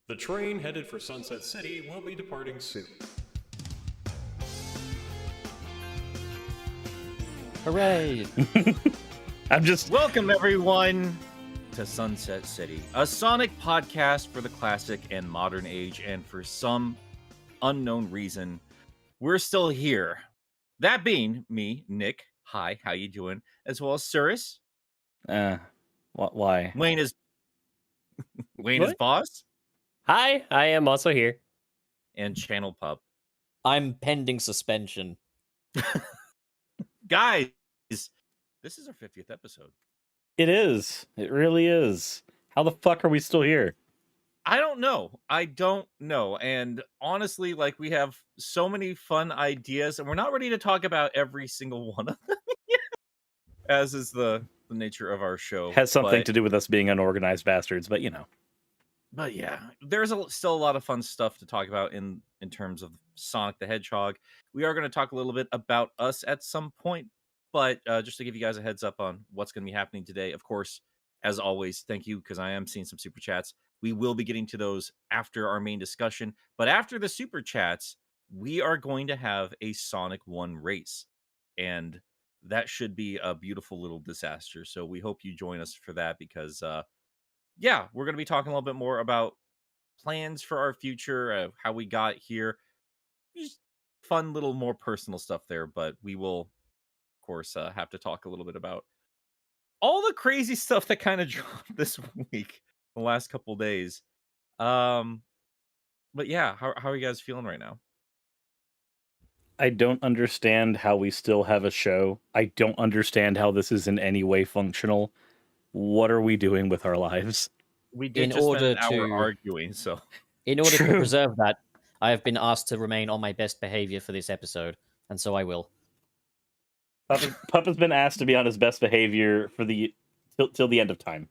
The train headed for Sunset City will be departing soon. Hooray! Welcome, everyone, to Sunset City, a Sonic podcast for the classic and modern age, and for some unknown reason, we're still here. That being me, Nick. Hi, how you doing? As well as Cirrus. Why? Wayne is boss, Hi, I am also here. and Channel Pup. I'm pending suspension. Guys, this is our 50th episode. It is. It really is. How the fuck are we still here? I don't know. And honestly, like, we have so many fun ideas, and we're not ready to talk about every single one of them yet, as is the nature of our show. Has something to do with us being unorganized bastards, but you know. But yeah, there's still a lot of fun stuff to talk about in terms of Sonic the Hedgehog. We are going to talk a little bit about us at some point, but just to give you guys a heads up on what's going to be happening today, of course, as always, thank you, because I am seeing some super chats. We will be getting to those after our main discussion, but after the super chats, we are going to have a Sonic 1 race, and that should be a beautiful little disaster. So we hope you join us for that, because yeah, we're going to be talking a little bit more about plans for our future, how we got here. Just fun little more personal stuff there, but we will, of course, have to talk a little bit about all the crazy stuff that kind of dropped this week, the last couple days. But yeah, how are you guys feeling right now? I don't understand how we still have a show. I don't understand how this is in any way functional. What are we doing with our lives? We did just spend an hour arguing, so... In order to preserve that, I have been asked to remain on my best behavior for this episode, and so I will. Pup has been asked to be on his best behavior for till the end of time.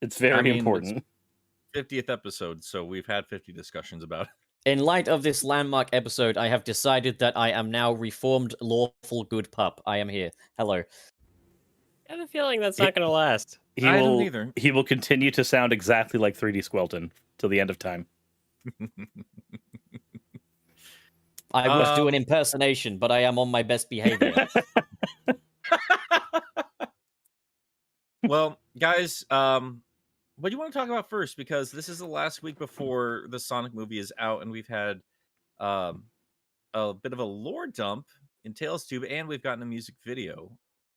It's very important. It's 50th episode, so we've had 50 discussions about it. In light of this landmark episode, I have decided that I am now reformed, lawful good pup. I am here. Hello. I have a feeling that's not going to last. I don't either. He will continue to sound exactly like 3D Squelton till the end of time. I would do an impersonation, but I am on my best behavior. Well, guys, what do you want to talk about first? Because this is the last week before the Sonic movie is out, and we've had a bit of a lore dump in Tales Tube, and we've gotten a music video.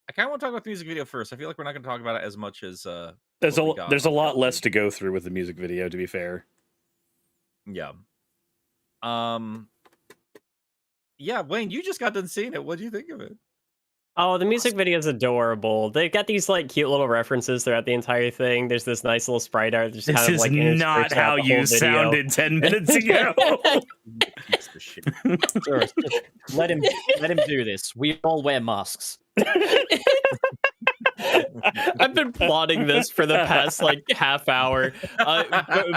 I kind of want to talk about the music video first. I feel like we're not going to talk about it as much as there's a lot less to go through with the music video, to be fair. Yeah. Yeah, Wayne, you just got done seeing it. What do you think of it? Oh, the music video is adorable. They've got these like cute little references throughout the entire thing. There's this nice little sprite art. Just this kind of, is like, not how you sounded 10 minutes ago. Sure, let him do this. We all wear masks. I've been plotting this for the past like half hour.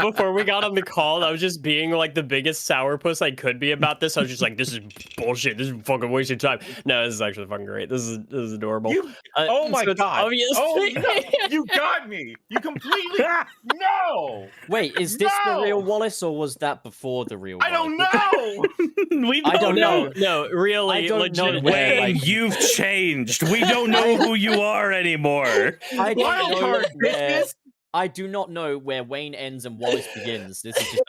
Before we got on the call, I was just being like the biggest sourpuss I could be about this. I was just like, "This is bullshit. This is fucking wasted time." No, this is actually fucking great. This is adorable. Oh my god! Obvious. Oh no! You got me! You completely no! Wait, is this the real Wallace, or was that before the real Wallace? I don't know. We don't know. No, really, I don't know legitimately. where, Wayne, you've changed. We don't know who you are anymore. I don't Wild know card where- business. I do not know where Wayne ends and Wallace begins. This is just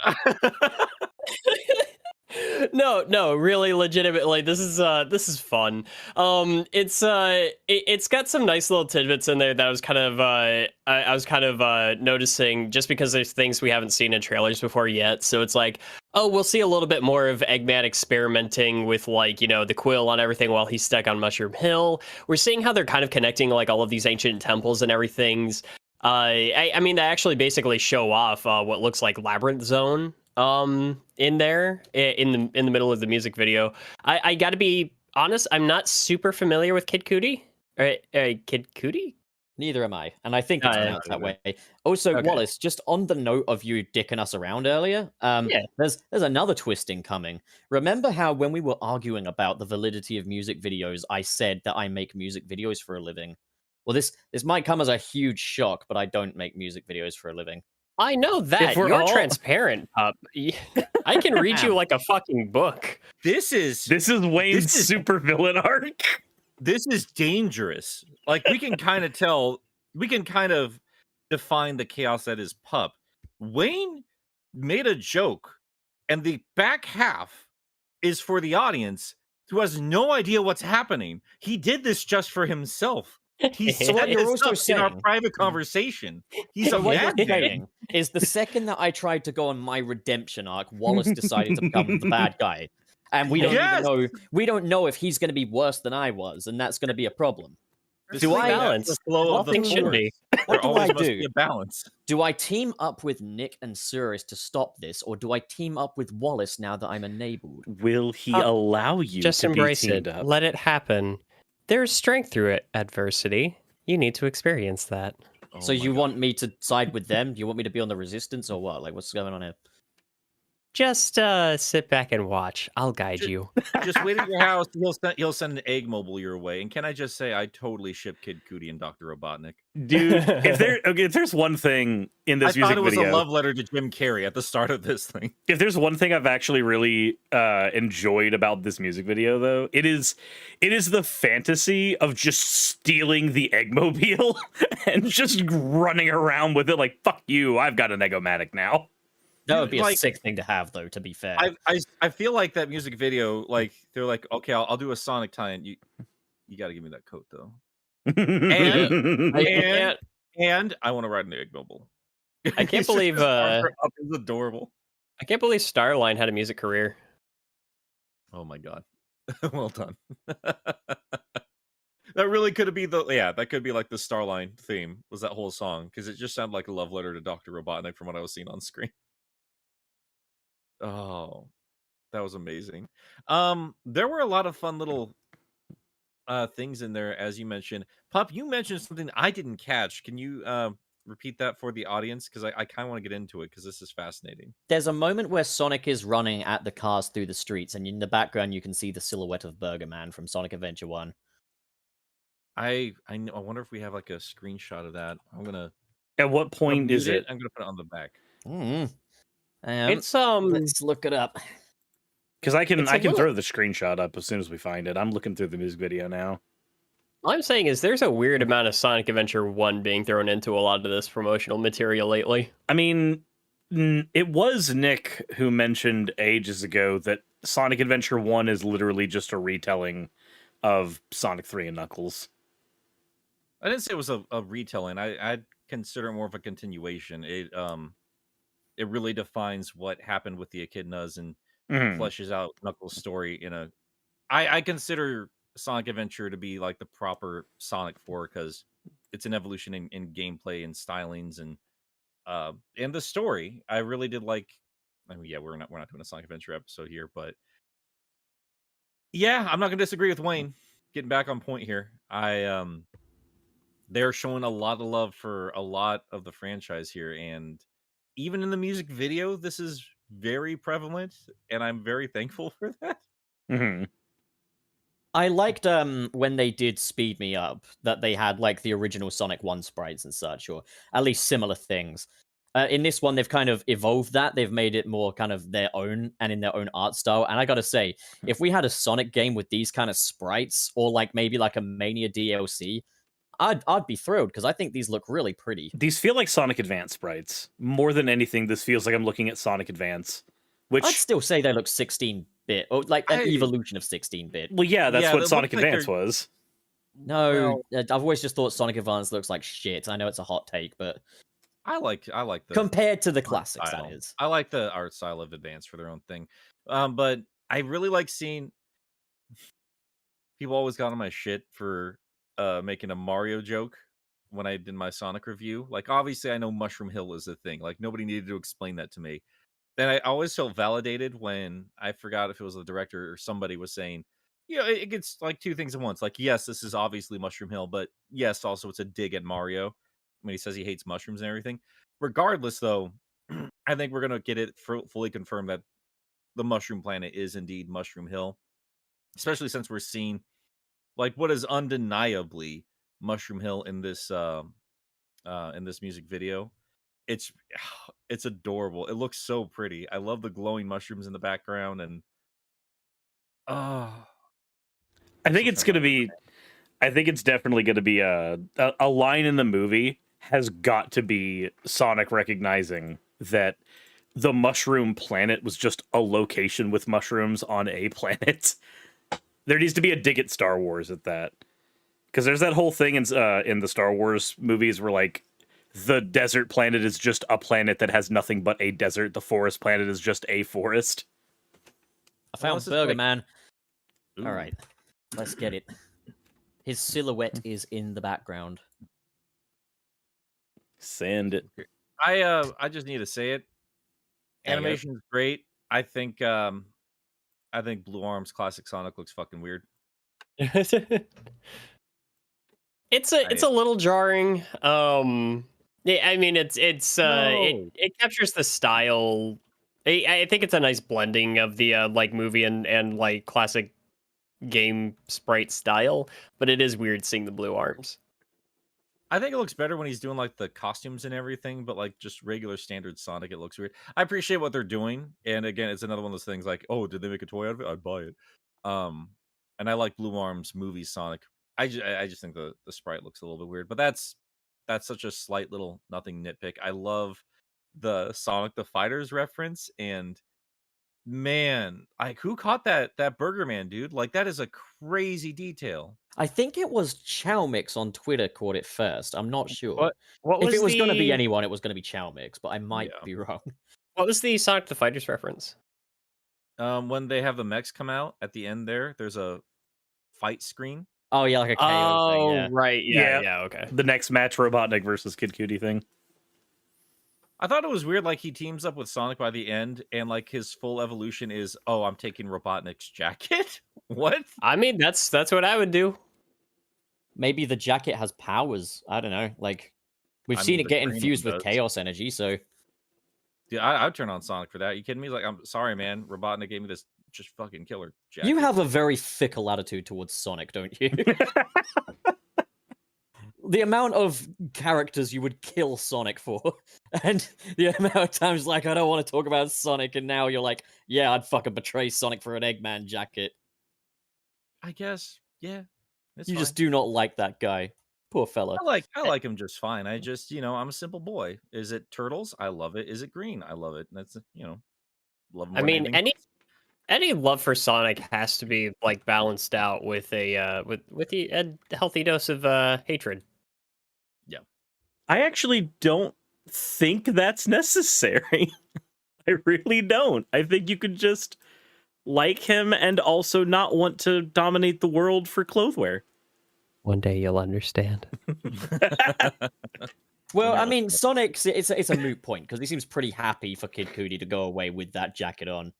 No, really, legitimately, this is fun. It's got some nice little tidbits in there that I was kind of noticing, just because there's things we haven't seen in trailers before yet. So it's like, oh, we'll see a little bit more of Eggman experimenting with, like, you know, the quill on everything while he's stuck on Mushroom Hill. We're seeing how they're kind of connecting like all of these ancient temples and everything's. I mean, they actually basically show off what looks like Labyrinth Zone in there in the middle of the music video. I gotta be honest, I'm not super familiar with Kid Cudi. Kid Cudi? neither am I, and I think it's pronounced that way. Also, Okay. Wallace, just on the note of you dicking us around earlier, there's another twisting coming. Remember how when we were arguing about the validity of music videos, I said that I make music videos for a living? Well, this might come as a huge shock, but I don't make music videos for a living. I know that. we're You're all- transparent, pup. I can read you like a fucking book. This is Wayne's is- super villain arc. this is dangerous. Like we can kind of tell, we can kind of define the chaos that is Pup. Wayne made a joke, and the back half is for the audience who has no idea what's happening. He did this just for himself. He set What you're this also up in our saying- private conversation. He's a So what you're madman. saying is the second that I tried to go on my redemption arc, Wallace decided to become the bad guy. And we don't Yes! even know if he's going to be worse than I was, and that's going to be a problem. Just Do like I- that's balance? the flow of the Nothing should force. be. There What do always I must do? be a balance. Do I team up with Nick and Suris to stop this, or do I team up with Wallace now that I'm enabled? Will he Uh, allow you Just to embrace be it. teamed up? Let it happen. There's strength through it. Adversity. You need to experience that. So Oh my you God. want me to side with them? Do you want me to be on the resistance, or what? Like, what's going on here? Just sit back and watch. I'll guide you. Just wait at your house. He'll send an egg mobile your way. And can I just say, I totally ship Kid Cudi and Dr. Robotnik. Dude, if there's one thing in this I music thought it was video, a love letter to Jim Carrey at the start of this thing. if there's one thing I've actually really enjoyed about this music video, though, it is the fantasy of just stealing the Eggmobile and just running around with it like, fuck you, I've got an Eggomatic now. That would be a Like- sick thing to have, though. To be fair, I feel like that music video, like they're like, okay, I'll do a Sonic tie-in. You got to give me that coat though. I And I want to ride an egg mobile. I can't He's just- believe, his arms are up. It's adorable. can't believe Starline had a music career. Oh my god. Well done. That really could be that could be like the Starline theme, was that whole song, because it just sounded like a love letter to Dr. Robotnik from what I was seeing on screen. Oh, that was amazing. There were a lot of fun little things in there, as you mentioned. Pup, you mentioned something I didn't catch. Can you repeat that for the audience? Because I kind of want to get into it because this is fascinating. there's a moment where Sonic is running at the cars through the streets, and in the background you can see the silhouette of Burger Man from Sonic Adventure 1. I wonder if we have like a screenshot of that. I'm gonna At what point is mute it? I'm gonna put it on the back. It's Let's look it up. Because I can It's a little- throw the screenshot up as soon as we find it. I'm looking through the music video now. All I'm saying is there's a weird amount of Sonic Adventure 1 being thrown into a lot of this promotional material lately. I mean, it was Nick who mentioned ages ago that Sonic Adventure 1 is literally just a retelling of Sonic 3 and Knuckles. I didn't say it was a retelling. I'd consider it more of a continuation. It really defines what happened with the Echidnas and Mhm. fleshes out Knuckles' story in a. I consider Sonic Adventure to be like the proper Sonic 4 because it's an evolution in gameplay and stylings and the story. I really did like. I mean, yeah, we're not doing a Sonic Adventure episode here, but yeah, I'm not gonna disagree with Wayne. Getting back on point here, they're showing a lot of love for a lot of the franchise here, and even in the music video, this is very prevalent, and I'm very thankful for that. Mhm. I liked when they did Speed Me Up, that they had like the original Sonic 1 sprites and such, or at least similar things. In this one, they've kind of evolved that. They've made it more kind of their own and in their own art style. And I gotta say, if we had a Sonic game with these kind of sprites, or like maybe like a Mania DLC, I'd be thrilled because I think these look really pretty. These feel like Sonic Advance sprites. More than anything, this feels like I'm looking at Sonic Advance. Which, I'd still say they look 16-bit, or like an I- evolution of 16-bit. well, yeah, that's Yeah, what it Sonic looks like Advance they're- was. No, I've always just thought Sonic Advance looks like shit. I know it's a hot take, but I like the compared to the art classics, style. that is. I like the art style of Advance for their own thing. But I really like seeing people always got on my shit for making a Mario joke when I did my Sonic review. Like, obviously, I know Mushroom Hill is a thing. Like, nobody needed to explain that to me. Then I always felt validated when I forgot if it was the director or somebody was saying, it gets like two things at once. Like, yes, this is obviously Mushroom Hill, but yes, also it's a dig at Mario when he says he hates mushrooms and everything. Regardless, though, I think we're gonna get it fully confirmed that the Mushroom Planet is indeed Mushroom Hill, especially since we're seeing like what is undeniably Mushroom Hill in this music video. it's it's adorable. It looks so pretty. I love the glowing mushrooms in the background, and oh, I think still it's trying gonna to remember be. I think it's definitely gonna be a line in the movie has got to be Sonic recognizing that the mushroom planet was just a location with mushrooms on a planet. There needs to be a dig at Star Wars at that, because there's that whole thing in the Star Wars movies where like the desert planet is just a planet that has nothing but a desert. The forest planet is just a forest. I found Unless it's Burger like- Man. Ooh. All right, let's get it. His silhouette is in the background. Send it. I just need to say it. There you go. Animation's great. I think Blue Arms Classic Sonic looks fucking weird. It's a little jarring. Yeah, I mean it captures the style. I think it's a nice blending of the like movie and like classic game sprite style, but it is weird seeing the blue arms. I think it looks better when he's doing like the costumes and everything, but like just regular standard Sonic, it looks weird. I appreciate what they're doing, and again, it's another one of those things like, oh, did they make a toy out of it? I'd buy it. And I like Blue Arms movie Sonic. I just think the sprite looks a little bit weird, but that's such a slight little nothing nitpick. I love the Sonic the Fighters reference, and man, like who caught that Burger Man dude? Like that is a crazy detail. I think it was Chow Mix on Twitter caught it first. I'm not sure. What If was it was going to be the- anyone, it was going to be Chow Mix, but I might Yeah. be wrong. What was the Sonic the Fighters reference? When they have the mechs come out at the end, there's a fight screen. Oh yeah, like a KO thing. Yeah. Right. Yeah. Yeah. Okay. The next match, Robotnik versus Kid Cudi thing. I thought it was weird, like he teams up with Sonic by the end, and like his full evolution is, oh, I'm taking Robotnik's jacket. What? I mean, that's what I would do. Maybe the jacket has powers. I don't know. Like we've I seen mean, it the get green infused one with does. chaos energy. So Dude, I'd turn on Sonic for that. You kidding me? Like, I'm sorry, man. Robotnik gave me this just fucking killer jacket. you have a very fickle attitude towards Sonic, don't you? The amount of characters you would kill Sonic for, and the amount of times like I don't want to talk about Sonic, and now you're like, yeah, I'd fucking betray Sonic for an Eggman jacket. I guess. Yeah. It's You fine. just do not like that guy. Poor fella. I like him just fine. I just, I'm a simple boy. Is it turtles? I love it. Is it green? I love it. That's love him. I more than mean, anything. any love for Sonic has to be like balanced out with a healthy dose of hatred. I actually don't think that's necessary. I really don't. I think you could just like him and also not want to dominate the world for clothwear. One day you'll understand. Well, I Yeah. mean, Sonic's it's a moot point because he seems pretty happy for Kid Cudi to go away with that jacket on.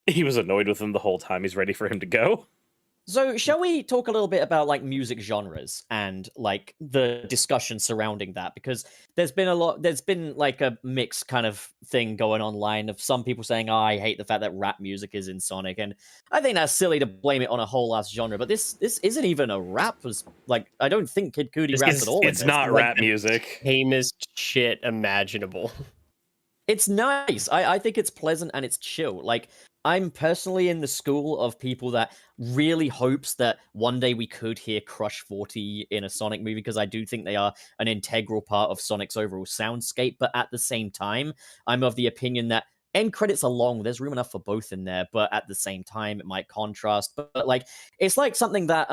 He was annoyed with him the whole time. He's ready for him to go. So, shall we talk a little bit about like music genres and like the discussion surrounding that? Because there's been like a mixed kind of thing going online of some people saying, "Oh, I hate the fact that rap music is in Sonic," and I think that's silly to blame it on a whole ass genre. But this isn't even a rap. Like, I don't think Kid Cudi This raps is- at all. in It's this. not like rap the music. Tamest shit imaginable. It's nice. I think it's pleasant and it's chill. Like, I'm personally in the school of people that really hopes that one day we could hear Crush 40 in a Sonic movie because I do think they are an integral part of Sonic's overall soundscape. But at the same time, I'm of the opinion that end credits are long. There's room enough for both in there, but at the same time, it might contrast. But like, it's like something that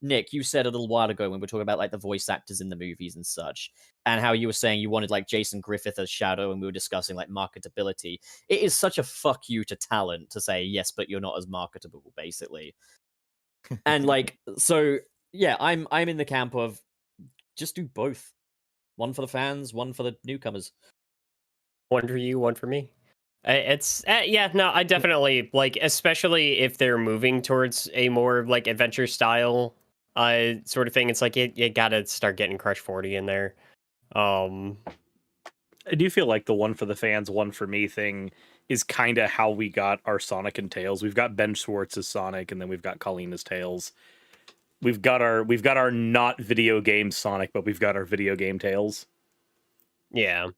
Nick, you said a little while ago when we were talking about like the voice actors in the movies and such, and how you were saying you wanted like Jason Griffith as Shadow, and we were discussing like marketability. It is such a fuck you to talent to say yes, but you're not as marketable, basically. And like, so yeah, I'm in the camp of just do both. One for the fans, one for the newcomers. One for you, one for me. It's yeah, no, I definitely like, especially if they're moving towards a more like adventure style sort of thing. It's like you gotta start getting Crush 40 in there. I do feel like the one for the fans, one for me thing is kind of how we got our Sonic and Tails. We've got Ben Schwartz as Sonic, and then we've got Colleen as Tails. We've got our not video game Sonic, but we've got our video game Tails. Yeah.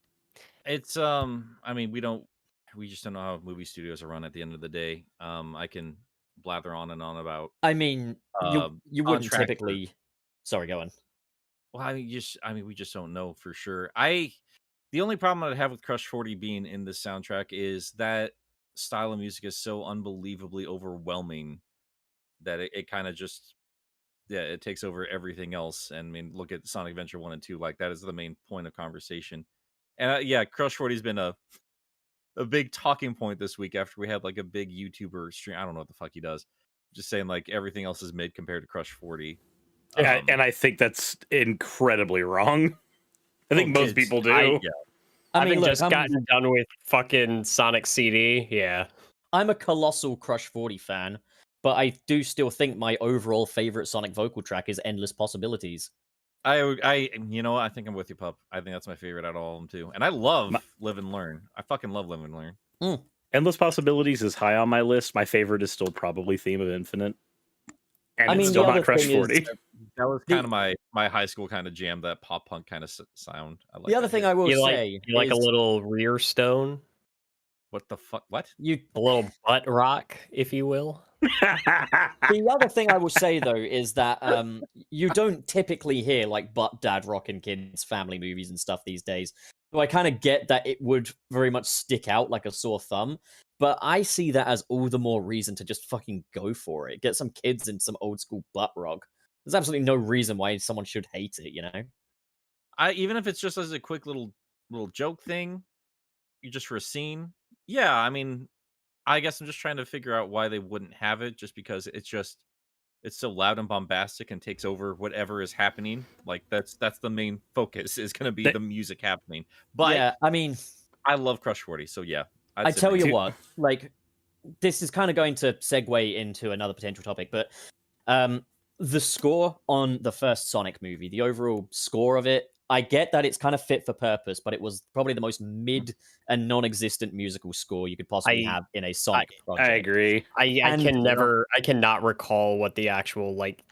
It's I mean, we just don't know how movie studios are run at the end of the day. I can blather on and on about I mean, you wouldn't contractor. typically. Sorry, go on. Well, I mean, we just don't know for sure. The only problem I have with Crush 40 being in this soundtrack is that style of music is so unbelievably overwhelming that it kind of just, yeah, it takes over everything else. And I mean, look at Sonic Adventure 1 and 2, like that is the main point of conversation. And yeah, Crush 40 has been a big talking point this week after we had like a big YouTuber stream. I don't know what the fuck he does. Just saying like everything else is mid compared to Crush 40. And I think that's incredibly wrong. I think most people do. Yeah. I mean, Having look, just gotten done with fucking Sonic CD, yeah. I'm a colossal Crush 40 fan, but I do still think my overall favorite Sonic vocal track is Endless Possibilities. You know what? I think I'm with you, pup. I think that's my favorite out of all of them too. And I love Live and Learn. I fucking love Live and Learn. Endless Possibilities is high on my list. My favorite is still probably Theme of Infinite. And I it's mean, still the not other Crush thing is- 40. That was kind of my high school kind of jam, that pop punk kind of sound. I like The other that. thing I will You say like a is little rear stone, What the fuck? What? you. a little butt rock, if you will. The other thing I will say though is that you don't typically hear like butt dad rockin' kids family movies and stuff these days. So I kind of get that it would very much stick out like a sore thumb, but I see that as all the more reason to just fucking go for it. Get some kids in some old school butt rock. There's absolutely no reason why someone should hate it, you know? Even if it's just as a quick little joke thing, just for a scene. Yeah, I mean, I guess I'm just trying to figure out why they wouldn't have it, just because it's so loud and bombastic and takes over whatever is happening. Like that's the main focus is going to be the music happening. But yeah, I mean, I love Crush 40, so yeah. I say tell you maybe. what, like, this is kind of going to segue into another potential topic, but the score on the first Sonic movie, the overall score of it, I get that it's kind of fit for purpose, but it was probably the most mid and non-existent musical score you could possibly have in a Sonic project. I agree. I cannot recall what the actual like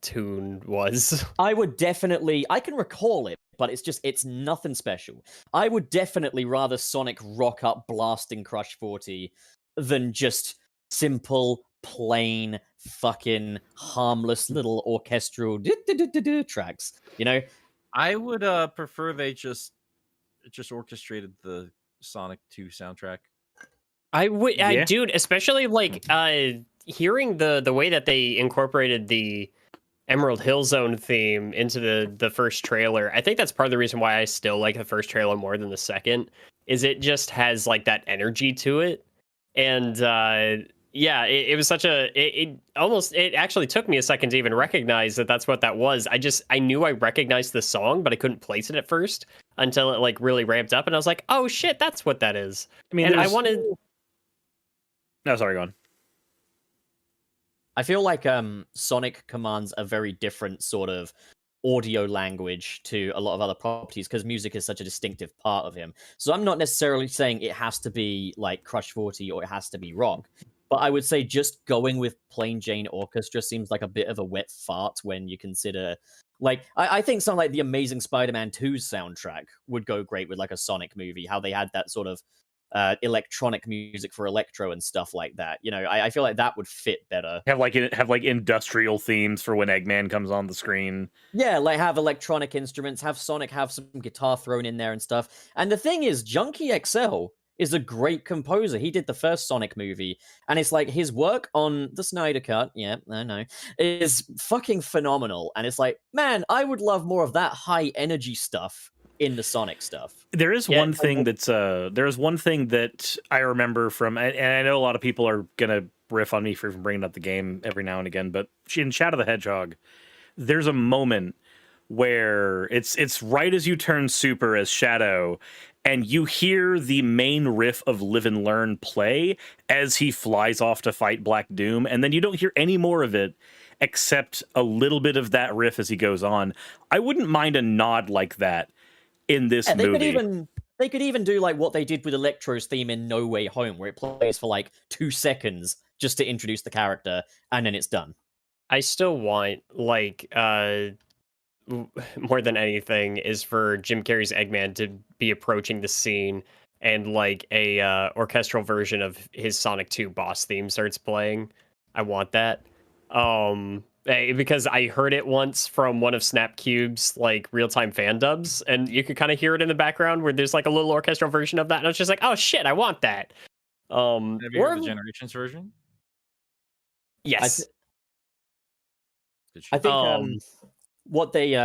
tune was. I can recall it, but it's nothing special. I would definitely rather Sonic rock up blasting Crush 40 than just simple, plain, fucking harmless little orchestral tracks, you know? I would prefer they just orchestrated the Sonic 2 soundtrack. Dude, especially like hearing the way that they incorporated the Emerald Hill Zone theme into the first trailer. I think that's part of the reason why I still like the first trailer more than the second, is it just has like that energy to it. And yeah, it was such it actually took me a second to even recognize that that's what that was. I knew I recognized the song, but I couldn't place it at first until it like really ramped up, and I was like, oh shit, that's what that is. I mean, and I wanted. No, sorry, go on. I feel like Sonic commands a very different sort of audio language to a lot of other properties because music is such a distinctive part of him. So I'm not necessarily saying it has to be like Crush 40 or it has to be rock. But I would say just going with plain Jane orchestra seems like a bit of a wet fart when you consider, like, I think something like the Amazing Spider-Man 2's soundtrack would go great with like a Sonic movie, how they had that sort of electronic music for Electro and stuff like that. You know, I feel like that would fit better. Have like industrial themes for when Eggman comes on the screen. Yeah, like have electronic instruments, have Sonic have some guitar thrown in there and stuff. And the thing is, Junkie XL is a great composer. He did the first Sonic movie, and it's like his work on the Snyder Cut, yeah, I know, is fucking phenomenal. And it's like, man, I would love more of that high energy stuff in the Sonic stuff. There is one thing that I remember from, and I know a lot of people are gonna riff on me for even bringing up the game every now and again, but in Shadow the Hedgehog, there's a moment where it's right as you turn super as Shadow, and you hear the main riff of Live and Learn play as he flies off to fight Black Doom, and then you don't hear any more of it except a little bit of that riff as he goes on. I wouldn't mind a nod like that in this movie. They could even do like what they did with Electro's theme in No Way Home, where it plays for like 2 seconds just to introduce the character, and then it's done. I still want like more than anything is for Jim Carrey's Eggman to be approaching the scene and like a orchestral version of his Sonic 2 boss theme starts playing. I want that. Because I heard it once from one of Snapcube's like real-time fan dubs, and you could kind of hear it in the background where there's like a little orchestral version of that, and I was just like, oh shit, I want that. Have you heard the Generations version? Yes. Good shit. I think what they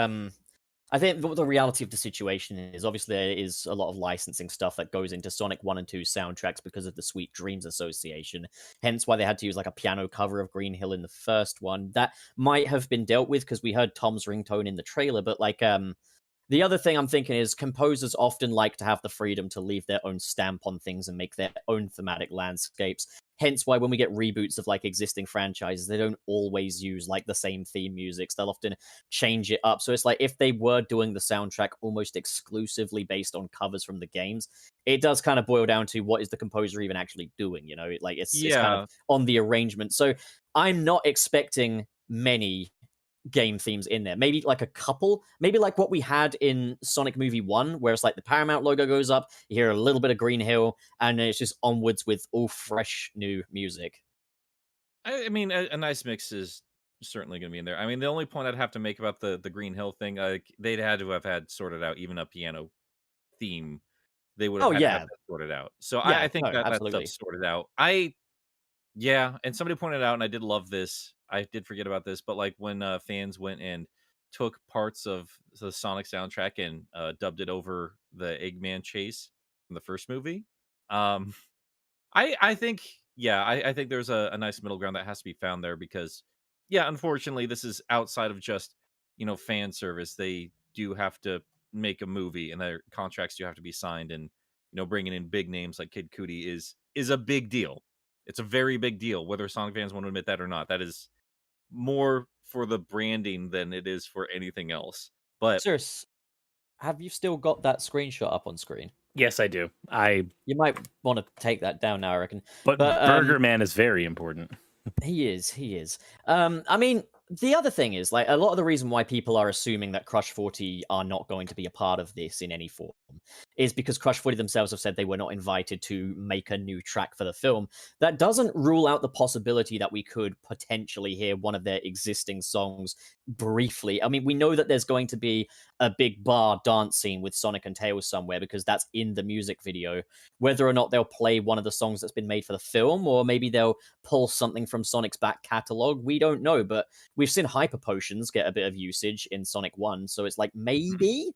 I think what the reality of the situation is, obviously there is a lot of licensing stuff that goes into Sonic 1 and 2 soundtracks because of the Sweet Dreams Association. Hence why they had to use like a piano cover of Green Hill in the first one. That might have been dealt with because we heard Tom's ringtone in the trailer, but like the other thing I'm thinking is composers often like to have the freedom to leave their own stamp on things and make their own thematic landscapes. Hence why when we get reboots of like existing franchises, they don't always use like the same theme musics. They'll often change it up. So it's like if they were doing the soundtrack almost exclusively based on covers from the games, it does kind of boil down to what is the composer even actually doing, you know? Like it's kind of on the arrangement. So I'm not expecting many game themes in there. Maybe like a couple, maybe like what we had in Sonic Movie 1, where it's like the Paramount logo goes up, you hear a little bit of Green Hill, and then it's just onwards with all fresh new music. I mean, a nice mix is certainly going to be in there. I mean, the only point I'd have to make about the Green Hill thing, they'd had to have had sorted out even a piano theme. They would have had to have that sorted out. So Yeah, I think that stuff's sorted out. Yeah, and somebody pointed out, and I did love this. I did forget about this, but like when fans went and took parts of the Sonic soundtrack and dubbed it over the Eggman chase from the first movie, I think, I think there's a nice middle ground that has to be found there because, yeah, unfortunately, this is outside of just fan service. They do have to make a movie, and their contracts do have to be signed, and bringing in big names like Kid Cudi is a big deal. It's a very big deal, whether Sonic fans want to admit that or not. That is more for the branding than it is for anything else. But Serious, have you still got that screenshot up on screen? Yes, I do. You might want to take that down now, I reckon. But Burger Man is very important. He is. I mean, the other thing is, like, a lot of the reason why people are assuming that Crush 40 are not going to be a part of this in any form is because Crush 40 themselves have said they were not invited to make a new track for the film. That doesn't rule out the possibility that we could potentially hear one of their existing songs briefly. I mean, we know that there's going to be a big bar dance scene with Sonic and Tails somewhere because that's in the music video. Whether or not they'll play one of the songs that's been made for the film, or maybe they'll pull something from Sonic's back catalog, we don't know, but we've seen Hyper Potions get a bit of usage in Sonic 1, so it's like maybe.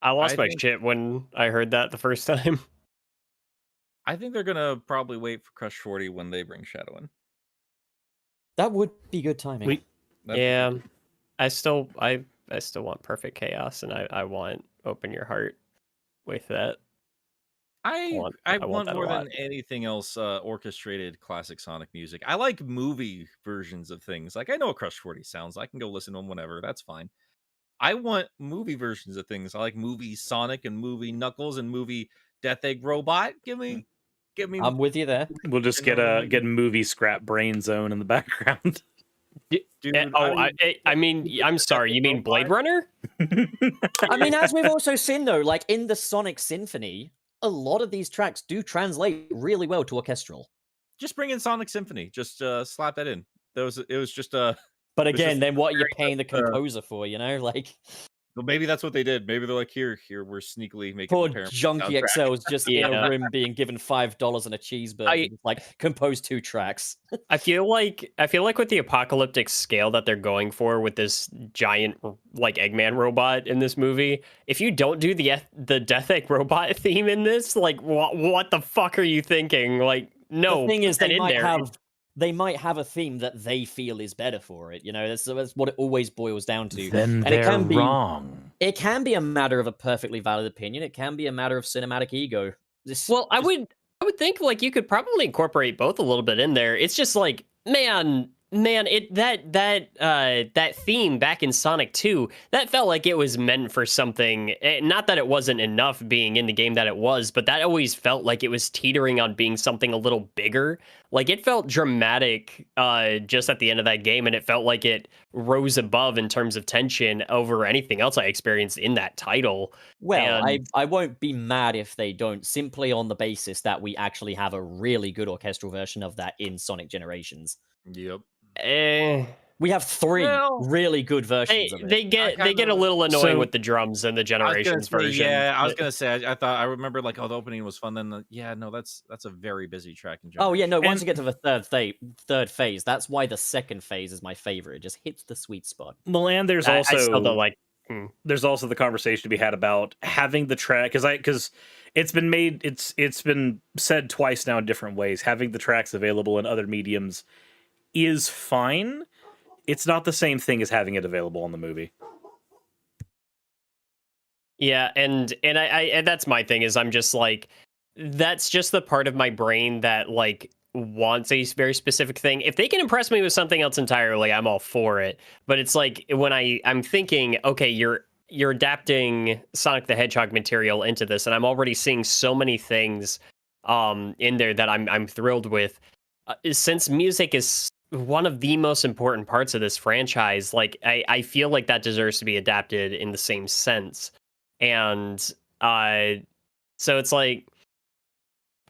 I lost my shit when I heard that the first time. I think they're gonna probably wait for Crush 40 when they bring Shadow in. That would be good timing. I still want Perfect Chaos, and I want Open Your Heart with that. I want more than anything else orchestrated classic Sonic music. I like movie versions of things. Like, I know what Crush 40 sounds like. I can go listen to them whenever. That's fine. I want movie versions of things. I like movie Sonic and movie Knuckles and movie Death Egg Robot. Give me. I'm with you there. We'll just get a movie Scrap Brain Zone in the background. Dude, I mean, I'm sorry. You mean Blade Runner? I mean, as we've also seen though, like in the Sonic Symphony, a lot of these tracks do translate really well to orchestral. Just bring in Sonic Symphony. Just slap that in. It was just But again, then what are you paying the composer for? Like. Well, maybe that's what they did. Maybe they're like, here, we're sneakily making. Poor Junkie XL is just in a room being given $5 and a cheeseburger. Like, compose 2 tracks. I feel like with the apocalyptic scale that they're going for with this giant like Eggman robot in this movie, if you don't do the Death Egg robot theme in this, like what the fuck are you thinking? Like, no. The thing is, they might have a theme that they feel is better for it. That's what it always boils down to. Then and they're wrong. It can be a matter of a perfectly valid opinion. It can be a matter of cinematic ego. I would think like you could probably incorporate both a little bit in there. It's just like, man, Man, that theme back in Sonic 2, that felt like it was meant for something. Not that it wasn't enough being in the game that it was, but that always felt like it was teetering on being something a little bigger. Like it felt dramatic just at the end of that game, and it felt like it rose above in terms of tension over anything else I experienced in that title. Well, And I won't be mad if they don't, simply on the basis that we actually have a really good orchestral version of that in Sonic Generations. Yep. eh, We have 3 Well, really good they versions of it. they get I they get a kinda- little annoying So- with the drums and the I was gonna Generations say, version. yeah. I was gonna say, I thought I remember like, oh, the opening was fun. Then, yeah, no, that's a very busy track in Oh yeah, Generation. no. Once And- you get to the third phase, that's why the second phase is my favorite. It just hits the sweet spot. Milan, there's I also still don't like. there's also the conversation to be had about having the track because it's been said twice now in different ways. Having the tracks available in other mediums is fine. It's not the same thing as having it available in the movie. Yeah, and and that's my thing is I'm just like that's just the part of my brain that like wants a very specific thing. If they can impress me with something else entirely, I'm all for it. But it's like when I'm thinking, okay, you're adapting Sonic the Hedgehog material into this, and I'm already seeing so many things in there that I'm thrilled with. Since music is one of the most important parts of this franchise, like I feel like that deserves to be adapted in the same sense. And so it's like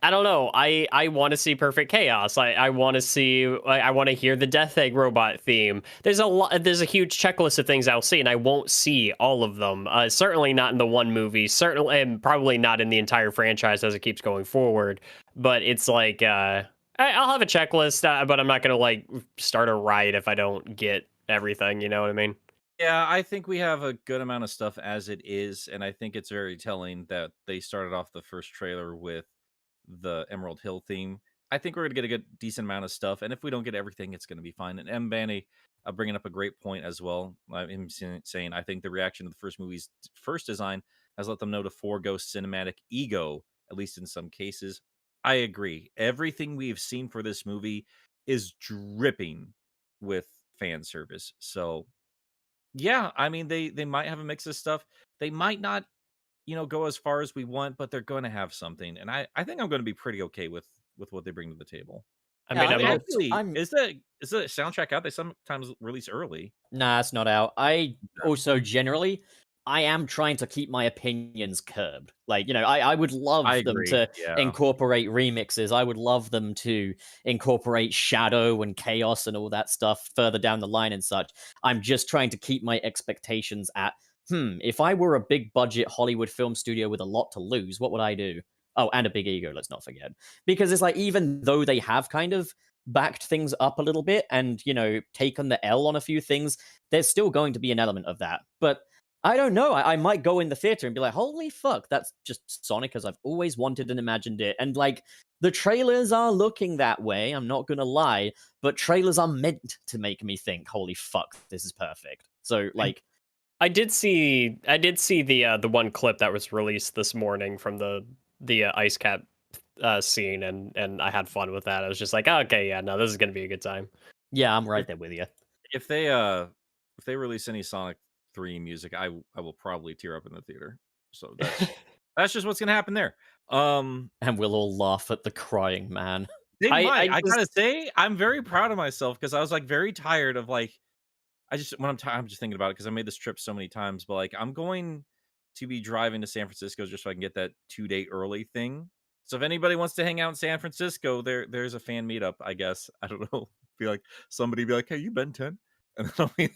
I don't know. I want to see Perfect Chaos. I want to see. I want to hear the Death Egg robot theme. There's a lot. There's a huge checklist of things I'll see, and I won't see all of them. Certainly not in the one movie. Certainly, and probably not in the entire franchise as it keeps going forward. But it's like I'll have a checklist, but I'm not gonna like start a riot if I don't get everything. You know what I mean? Yeah, I think we have a good amount of stuff as it is, and I think it's very telling that they started off the first trailer with the Emerald Hill theme. I think we're gonna get a good decent amount of stuff, and if we don't get everything, it's gonna be fine. And M. Banny bringing up a great point as well. Him saying, I think the reaction to the first movie's first design has let them know to forego cinematic ego, at least in some cases. I agree. Everything we've seen for this movie is dripping with fan service. So yeah, I mean they might have a mix of stuff. They might not, go as far as we want, but they're going to have something, and I think I'm going to be pretty okay with what they bring to the table. I Yeah, mean, I I'm mean, not- Actually, I'm- is the soundtrack out? They sometimes release early. Nah, it's not out. I also generally, I am trying to keep my opinions curbed. Like, I would love I them agree. to Yeah. incorporate remixes. I would love them to incorporate Shadow and Chaos and all that stuff further down the line and such. I'm just trying to keep my expectations at, if I were a big budget Hollywood film studio with a lot to lose, what would I do? Oh, and a big ego, let's not forget. Because it's like, even though they have kind of backed things up a little bit and, taken the L on a few things, there's still going to be an element of that. But I don't know. I might go in the theater and be like, holy fuck, that's just Sonic as I've always wanted and imagined it. And like, the trailers are looking that way, I'm not gonna lie, but trailers are meant to make me think, holy fuck, this is perfect. So like, I did see the one clip that was released this morning from the ice cap scene, and I had fun with that. I was just like, oh, okay, yeah, no, this is gonna be a good time. yeah, I'm right there with you. If they release any Sonic 3 music, I will probably tear up in the theater. So that's just what's gonna happen there. And we'll all laugh at the crying man. They I might. I just- gotta say, I'm very proud of myself because I was like very tired of like, I'm just thinking about it because I made this trip so many times. But like, I'm going to be driving to San Francisco just so I can get that 2-day early thing. So if anybody wants to hang out in San Francisco, there's a fan meetup. I guess I don't know. Somebody be like, hey, you Ben 10, and then I'll be.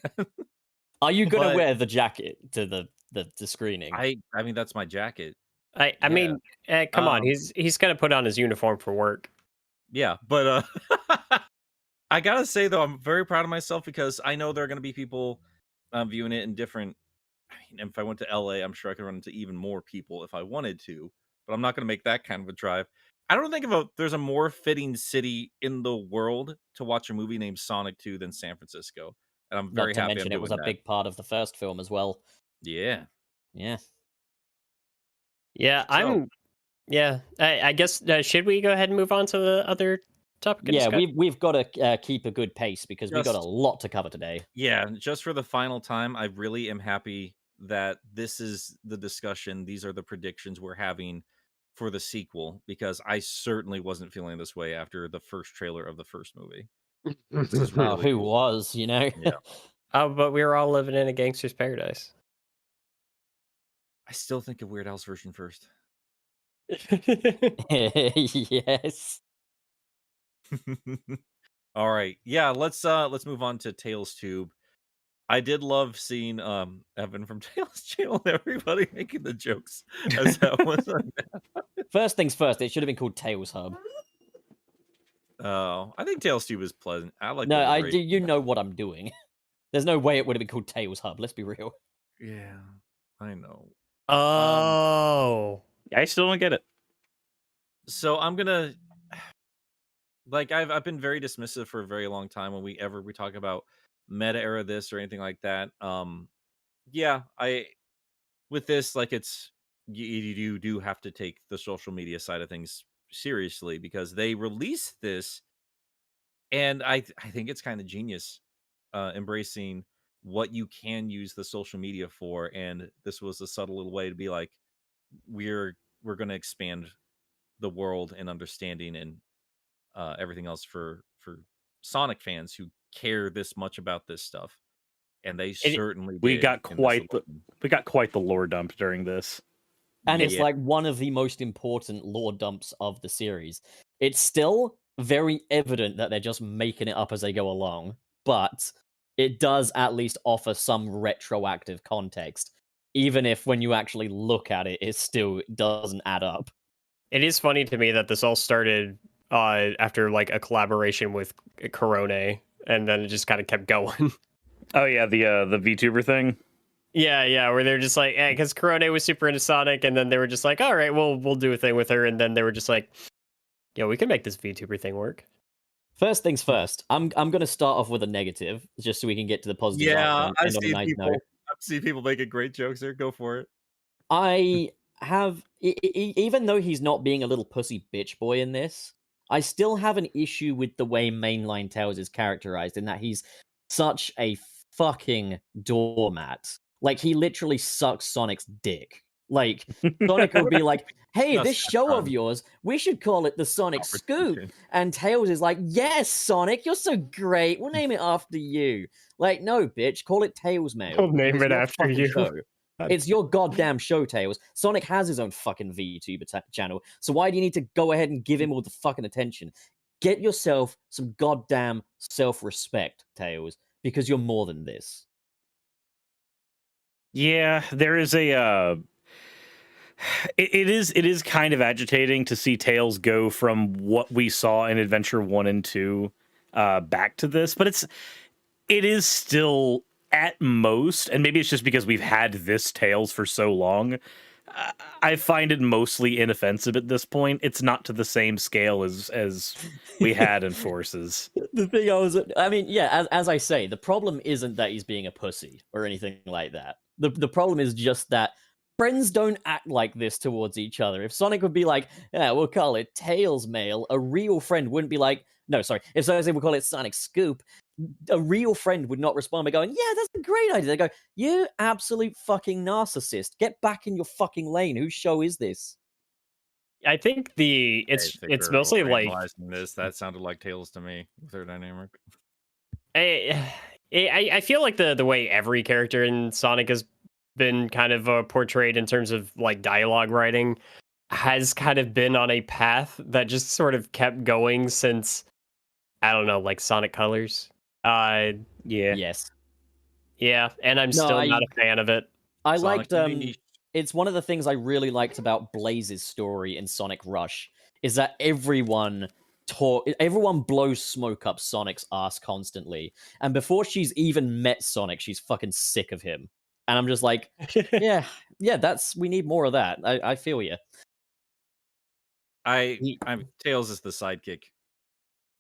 Are you gonna But- wear the jacket to the screening? I mean that's my jacket. I Yeah. mean, come on, Um, he's gonna put on his uniform for work. Yeah, but I gotta say though, I'm very proud of myself because I know there are gonna be people viewing it in different. I mean, if I went to LA, I'm sure I could run into even more people if I wanted to, but I'm not gonna make that kind of a drive. I don't think there's a more fitting city in the world to watch a movie named Sonic 2 than San Francisco, and I'm very Not to happy. mention I'm it was a doing that. big part of the first film as well. Yeah. Yeah. Yeah, So- I guess should we go ahead and move on to the other topic of Yeah, discussion. we've got to keep a good pace because we got a Just- lot to cover today. Yeah, just for the final time, I really am happy that this is the discussion. These are the predictions we're having for the sequel, because I certainly wasn't feeling this way after the first trailer of the first movie. This is Oh, really who cool. was, you know? Yeah. Oh, but we were all living in a gangster's paradise. I still think of Weird Al's version first. Yes. All right. Yeah, let's move on to Tails Tube. I did love seeing Evan from Tails channel and everybody making the jokes as that was on. First things first, it should have been called Tails Hub. Oh, I think Tails Tube is pleasant. I like No, the I alliteration. do. You know what I'm doing. There's no way it would have been called Tails Hub. Let's be real. Yeah, I know. Oh. I still don't get it. So I'm gonna I've been very dismissive for a very long time when we talk about meta era this or anything like that. Yeah, I with this, like, it's you do have to take the social media side of things seriously, because they released this, and I think it's kind of genius, embracing what you can use the social media for. And this was a subtle little way to be like, we're going to expand the world and understanding and everything else for Sonic fans who care this much about this stuff. And they certainly We did got in this quite the lore dump during this. And it's Yeah. like one of the most important lore dumps of the series. It's still very evident that they're just making it up as they go along, but it does at least offer some retroactive context, even if when you actually look at it, it still doesn't add up. It is funny to me that this all started after like a collaboration with Corone, and then it just kind of kept going. Oh yeah, the VTuber thing. Yeah, where they're just like, because Corone was super into Sonic, and then they were just like, all right, we'll do a thing with her, and then they were just like, yeah, we can make this VTuber thing work. First things first, I'm going to start off with a negative, just so we can get to the positive. Yeah, I end on a see nice people. note. I see people making great jokes there. Go for it. I have, even though he's not being a little pussy bitch boy in this, I still have an issue with the way Mainline Tails is characterized, in that he's such a fucking doormat. Like, he literally sucks Sonic's dick. Like, Sonic would be like, hey, That's this show fun. of yours, we should call it the Sonic Scoop. Opportunity. And Tails is like, yes, Sonic, you're so great. We'll name it after you. Like, no, bitch, call it Tails Mail. We'll name It's it your after fucking you. show. It's your goddamn show, Tails. Sonic has his own fucking VTuber channel, so why do you need to go ahead and give him all the fucking attention? Get yourself some goddamn self-respect, Tails, because you're more than this. Yeah, there is a it is kind of agitating to see Tails go from what we saw in Adventure 1 and 2 back to this, but it is still at most, and maybe it's just because we've had this Tails for so long, I find it mostly inoffensive at this point. It's not to the same scale as we had in Forces. The thing I mean, yeah, as I say, the problem isn't that he's being a pussy or anything like that. The problem is just that friends don't act like this towards each other. If Sonic would be like, yeah, we'll call it Tails Mail, a real friend wouldn't be like, no, sorry. If Sonic said we'll call it Sonic Scoop, a real friend would not respond by going, yeah, that's a great idea. They go, you absolute fucking narcissist. Get back in your fucking lane. Whose show is this? I think it's mostly like analyzing this. That sounded like Tails to me with their dynamic. I feel like the way every character in Sonic has been kind of portrayed in terms of like dialogue writing has kind of been on a path that just sort of kept going since, I don't know, like Sonic Colors. Yeah. Yes. Yeah, and I'm still not a fan of it. I Sonic liked it's one of the things I really liked about Blaze's story in Sonic Rush is that everyone blows smoke up Sonic's ass constantly, and before she's even met Sonic, she's fucking sick of him. And I'm just like, yeah, we need more of that. I feel you. I'm Tails is the sidekick.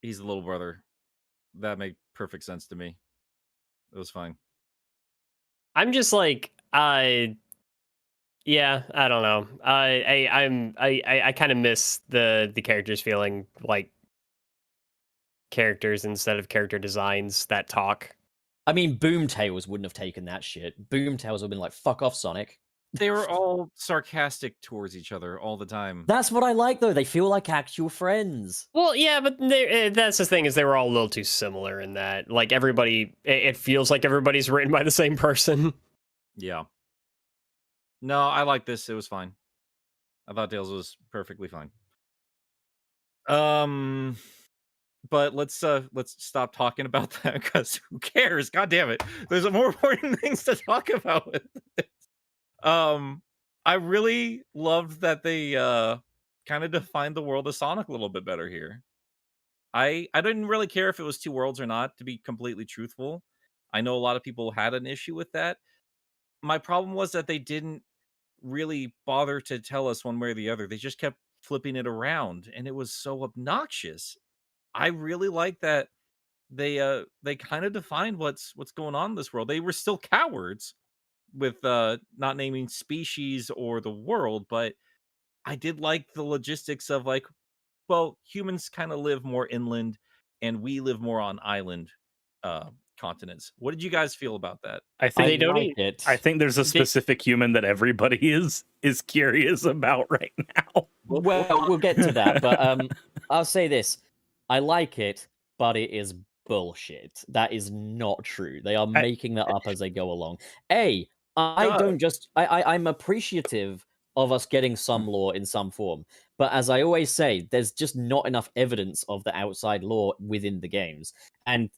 He's the little brother. That made perfect sense to me. It was fine. I'm just like, yeah, I don't know. I kind of miss the characters feeling like characters instead of character designs that talk. I mean, Boomtails wouldn't have taken that shit. Boomtails would have been like, "Fuck off, Sonic." They were all sarcastic towards each other all the time. That's what I like, though. They feel like actual friends. Well, yeah, but that's the thing, is they were all a little too similar in that. Like, everybody, it feels like everybody's written by the same person. Yeah. No, I like this. It was fine. I thought Tails was perfectly fine. But let's stop talking about that, because who cares? God damn it. There's more important things to talk about with this. I really loved that they kind of defined the world of Sonic a little bit better here. I didn't really care if it was two worlds or not, to be completely truthful. I know a lot of people had an issue with that. My problem was that they didn't really bother to tell us one way or the other. They just kept flipping it around, and it was so obnoxious. I really like that they kind of defined what's going on in this world. They were still cowards with not naming species or the world, but I did like the logistics of like, well, humans kind of live more inland and we live more on island continents. What did you guys feel about that? I think They don't like it. I think there's a specific human that everybody is curious about right now. Well, we'll get to that, but I'll say this: I like it, but it is bullshit. That is not true. They are making that up as they go along. I'm appreciative of us getting some lore in some form, but as I always say, there's just not enough evidence of the outside lore within the games. And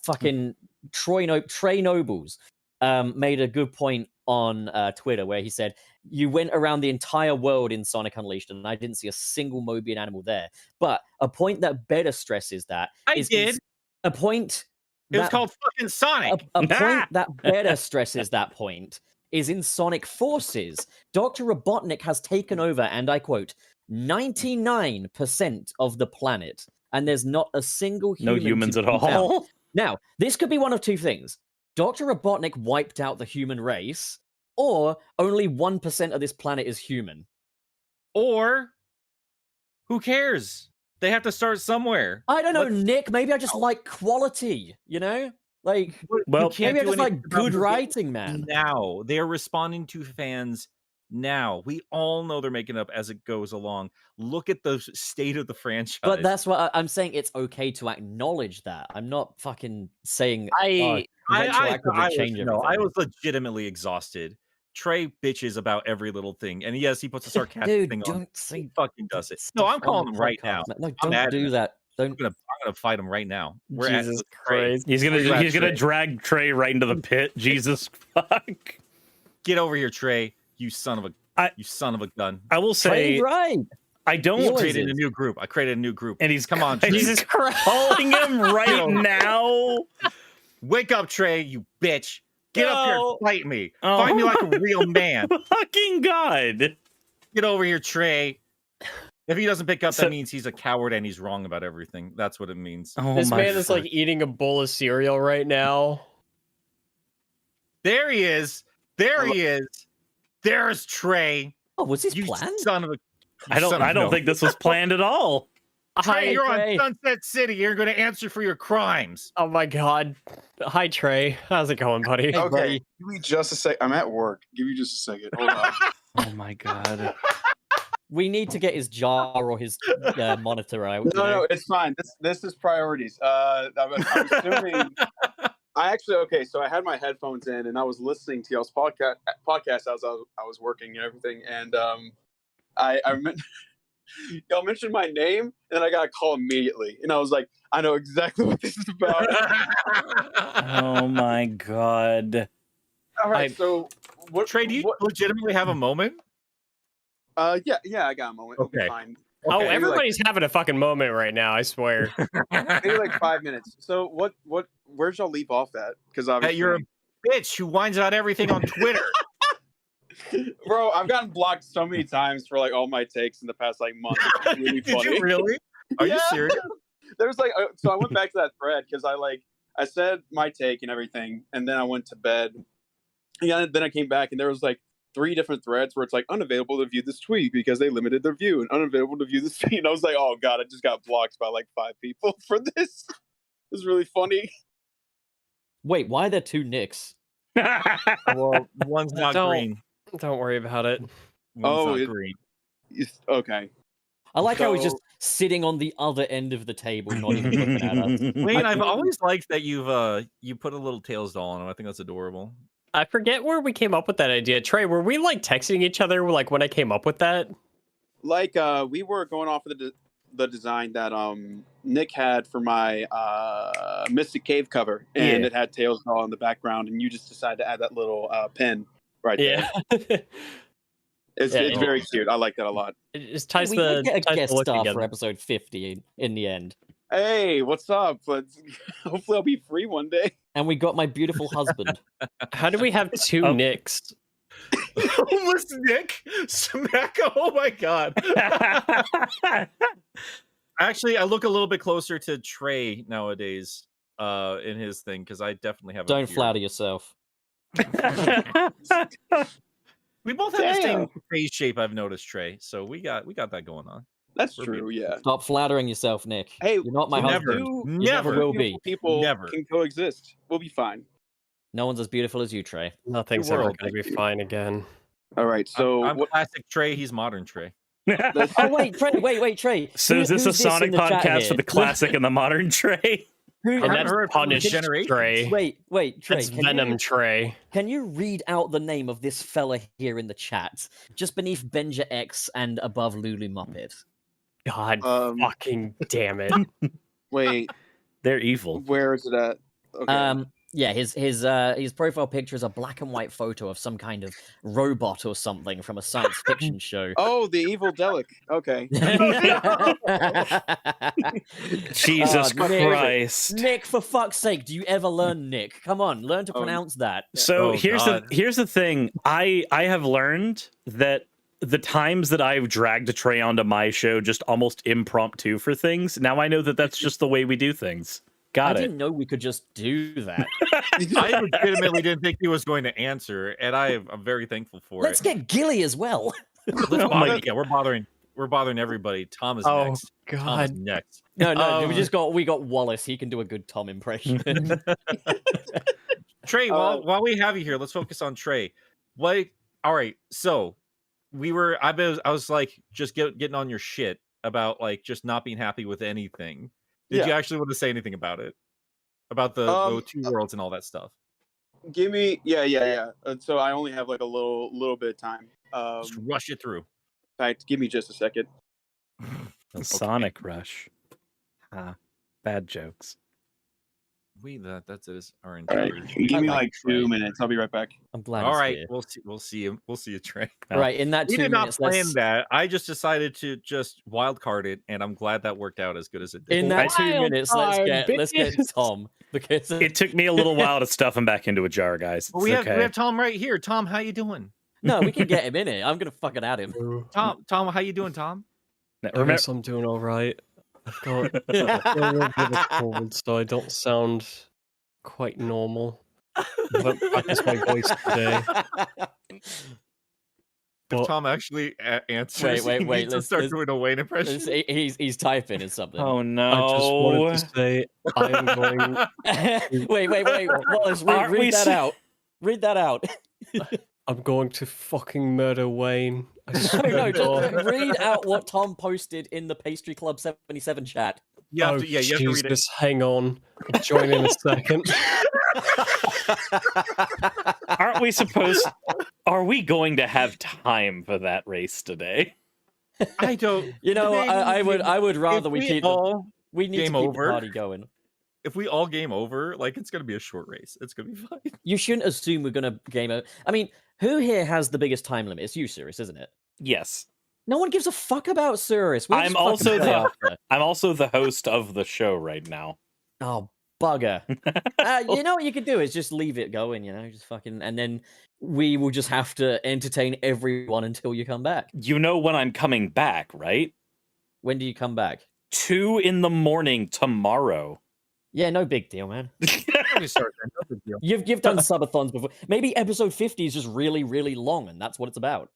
fucking Trey Nobles made a good point on Twitter where he said, "You went around the entire world in Sonic Unleashed and I didn't see a single Mobian animal there." But a point that better stresses that a point. It was called fucking Sonic. A point that better stresses that point is in Sonic Forces. Dr. Robotnik has taken over, and I quote, 99% of the planet, and there's not a single human. No humans to at be found. all. Now, this could be one of two things. Dr. Robotnik wiped out the human race, or only 1% of this planet is human. Or who cares? They have to start somewhere. I don't know, Nick. Maybe I just like quality, you know? Like, Well, maybe I just like good writing, man. Now they're responding to fans. Now we all know they're making up as it goes along. Look at the state of the franchise. But that's what I'm saying. It's okay to acknowledge that. I'm not fucking saying I change everything. I was legitimately exhausted. Trey bitches about every little thing, and yes, he puts a sarcastic thing on. Don't say He fucking does it. No, I'm calling him right now. No, I'm don't do that. I'm gonna fight him right now. Jesus Christ. He's gonna drag Trey right into the pit. Jesus fuck. Get over here, Trey. You son of a gun. I will say, Trey's right. I don't. He created a new group. I created a new group. And he's come on, Trey. Jesus Christ. calling him right now. Wake up, Trey, you bitch. Get up here and fight me. Oh. Fight me like a real man. Fucking God. Get over here, Trey. If he doesn't pick up, that means he's a coward and he's wrong about everything. That's what it means. Oh, This my man is like eating a bowl of cereal right now. There he is. There he is. There's Trey. Oh, was this You planned? son of a... I don't think this was planned at all. Trey, you're Trey. on Sunset City. You're going to answer for your crimes. Oh my god. Hi, Trey. How's it going, buddy? Okay, buddy. give me just a sec. I'm at work. Give me just a second. Hold on. Oh my God. We need to get his jar or his monitor out. No, it's fine. This is priorities. I'm assuming. So I had my headphones in and I was listening to y'all's podcast as I was working and everything, and I meant. Y'all mentioned my name, and then I got a call immediately, and I was like, I know exactly what this is about. Oh my God. All right, so what? Trey, do you legitimately have a moment? Yeah, I got a moment. It'll be Okay. fine. Oh, Okay, everybody's having a fucking moment right now, I swear. Maybe like 5 minutes. So where'd y'all leave off at? Because obviously You're a bitch who whines about everything on Twitter. Bro, I've gotten blocked so many times for like all my takes in the past like month. It's really Did funny. you really? Are you serious? There's like so I went back to that thread because I said my take and everything, and then I went to bed. Yeah, then I came back and there was like 3 different threads where it's like unavailable to view this tweet because they limited their view and unavailable to view this tweet. And I was like, oh god, I just got blocked by like 5 people for this. It was really funny. Wait, why are there 2 Nicks? Well, one's not Don't- green. Don't worry about it. One's not it- green. Okay. I like how he's So- just sitting on the other end of the table, not even looking at us. Wayne, I've always liked that you put a little Tails doll on him. I think that's adorable. I forget where we came up with that idea. Trey, were we like texting each other like when I came up with that? Like we were going off of the design that Nick had for my Mystic Cave cover, and Yeah. it had Tails doll in the background, and you just decided to add that little pin right there. Yeah. It's Yeah, it's yeah. very cute. I like that a lot. It just ties We the did get a ties the guest look star together. for episode 50 in the end. Hey, what's up? Let's hopefully I'll be free one day. And we got my beautiful husband. How do we have 2 Oh. Nicks? Homeless Nick Smack. Oh my god. Actually, I look a little bit closer to Trey nowadays in his thing because I definitely have. a Don't beard. flatter yourself. We both have the same Damn. face shape. I've noticed, Trey. So we got that going on. That's We're true. Yeah. Stop flattering yourself, Nick. Hey, You're not my never. husband. Two never Never. will be. beautiful people Never. can coexist. We'll be fine. No one's as beautiful as you, Trey. Nothing's Your ever world. going to be fine again. All right. So I'm what, classic Trey. He's modern Trey. Oh wait, Trey, wait, Trey. So is this a Who's in Sonic the chat podcast here? for the classic and the modern Trey? Who, And haven't that's heard from Punish Generations. Trey. wait, Trey. That's Venom Trey. Can you read out the name of this fella here in the chat, just beneath Benja X and above Lulu Muppet? God fucking damn it. wait, They're evil. where is it at? Okay. Yeah, his profile picture is a black and white photo of some kind of robot or something from a science fiction show. Oh, the evil Delic. Okay. Jesus Oh, Nick. Christ. Nick, for fuck's sake, do you ever learn Nick? Come on, learn to Oh, pronounce that. So Oh, here's God. the thing. I have learned that the times that I've dragged a Trey onto my show just almost impromptu for things. Now I know that that's just the way we do things. I Got it. didn't know we could just do that. I legitimately didn't think he was going to answer, and I'm very thankful for Let's it. get Gilly as well. Let's Oh my bother- yeah, we're bothering everybody. Tom is Oh, next. Tom is God. next. No, we got Wallace. He can do a good Tom impression. Trey, while we have you here, let's focus on Trey. What? All right, so I was like just getting on your shit about like just not being happy with anything. Did you actually want to say anything about it? About the 2 worlds and all that stuff? Give me, yeah. So I only have like a little bit of time. Just rush it through. In fact, give me just a second. The Sonic Rush. Bad jokes. That's it. Our All right, entire. give me like like 2 minutes. I'll be right back. I'm glad. All he's right, here. we'll see him. We'll see you, Trey. Oh. Right, in that We 2 did not minutes, plan let's- that. I just decided to just wild card it, and I'm glad that worked out as good as it did. in that 2 Wild minutes, card, let's get bitches. Tom because It took me a little while to stuff him back into a jar, guys. But It's we have okay. Tom right here. Tom, how you doing? no, we can get him in it. I'm gonna fucking add him. Tom, how you doing, Tom? I Remember, guess I'm doing all right. I've got a little bit of a cold, so I don't sound quite normal. But practice my voice today. If But Tom actually answers, Wait, he needs to let's- start let's- doing a Wayne impression. he's typing or something. oh I just wanted no. to say I am going. wait. Wallace, Aren't we read that so- out. Read that out. I'm going to fucking murder Wayne. I swear no, to God. just read out what Tom posted in the Pastry Club 77 chat. You have Oh, to, you have to read it. Jesus, hang on. I'll join in a second. Aren't we supposed Are we going to have time for that race today? I don't. You know, Then I would rather if we keep we need game to keep over. the party going. If we all game over, like it's gonna be a short race. It's gonna be fine. You shouldn't assume we're gonna game over. I mean, who here has the biggest time limit? It's you, Sirius, isn't it? Yes. No one gives a fuck about Sirius. We'll I'm just fucking also play the- after. I'm also the host of the show right now. Oh, bugger. You know what you could do is just leave it going, you know, just fucking, and then we will just have to entertain everyone until you come back. You know when I'm coming back, right? When do you come back? 2 a.m. tomorrow. Yeah, no big deal, man. Let me start then. No big deal. You've done subathons before. Maybe episode 50 is just really, really long, and that's what it's about.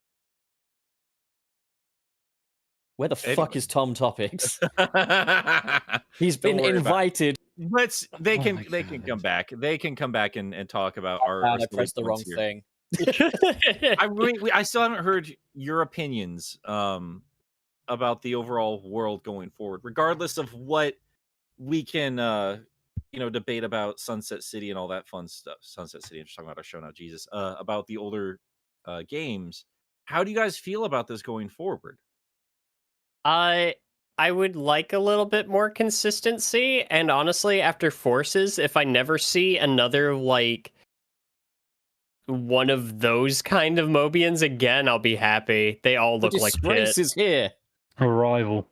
Where the fuck is Tom Topics? He's been Don't worry about it. invited. They Oh can my they can God. come back. They can come back and talk about our God, I silly pressed the wrong points here. thing. I still haven't heard your opinions about the overall world going forward, regardless of what we can debate about Sunset City and all that fun stuff. Sunset City, I'm just talking about our show now, Jesus. About the older games. How do you guys feel about this going forward? I would like a little bit more consistency, and honestly, after Forces, if I never see another like one of those kind of Mobians again, I'll be happy. They all The look like disgrace shit. is here. Arrival.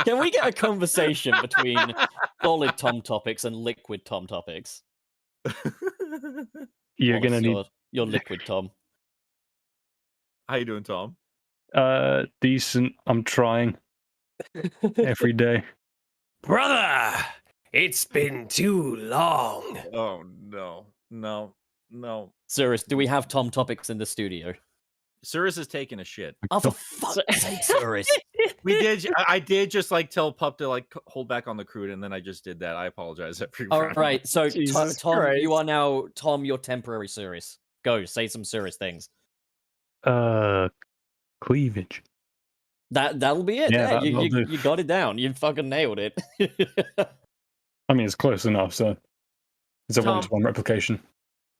Can we get a conversation between solid Tom Topics and liquid Tom Topics? You're gonna need your liquid Tom. How you doing, Tom? decent. I'm trying every day. Brother, it's been too long. Oh no. Cirrus, do we have Tom Topics in the studio? Cirrus is taking a shit. Oh, for fuck's sake, Cirrus. I did just like tell Pup to like hold back on the crude, and then I just did that. I apologize, everyone. All right, so Jesus Tom, Christ. you are now Tom, your temporary Cirrus. Go, say some Cirrus things. Cleavage. That'll be it. Yeah, Yeah, that'll do. you got it down. You fucking nailed it. I mean, it's close enough. So it's a Tom- one-to-one replication.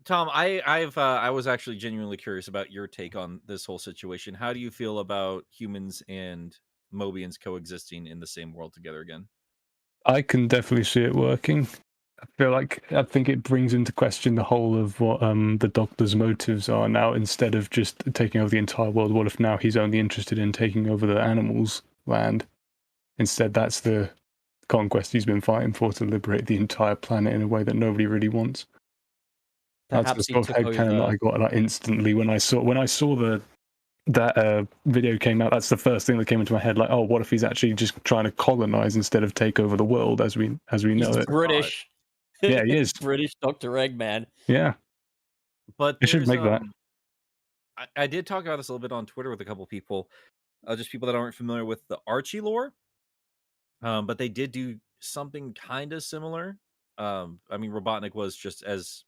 Tom, I was actually genuinely curious about your take on this whole situation. How do you feel about humans and Mobians coexisting in the same world together again? I can definitely see it working. I think it brings into question the whole of what the Doctor's motives are now. Instead of just taking over the entire world, what if now he's only interested in taking over the animals' land? Instead, that's the conquest he's been fighting for, to liberate the entire planet in a way that nobody really wants. That's the Perhaps he sort of took headcanon that over. I got like, instantly when I saw that video came out. That's the first thing that came into my head. Like, oh, what if he's actually just trying to colonize instead of take over the world as we know He's it? British. Yeah, he is. British Dr. Eggman. Yeah, But They should there's, make that. I did talk about this a little bit on Twitter with a couple people, just people that aren't familiar with the Archie lore. But they did do something kind of similar. I mean, Robotnik was just as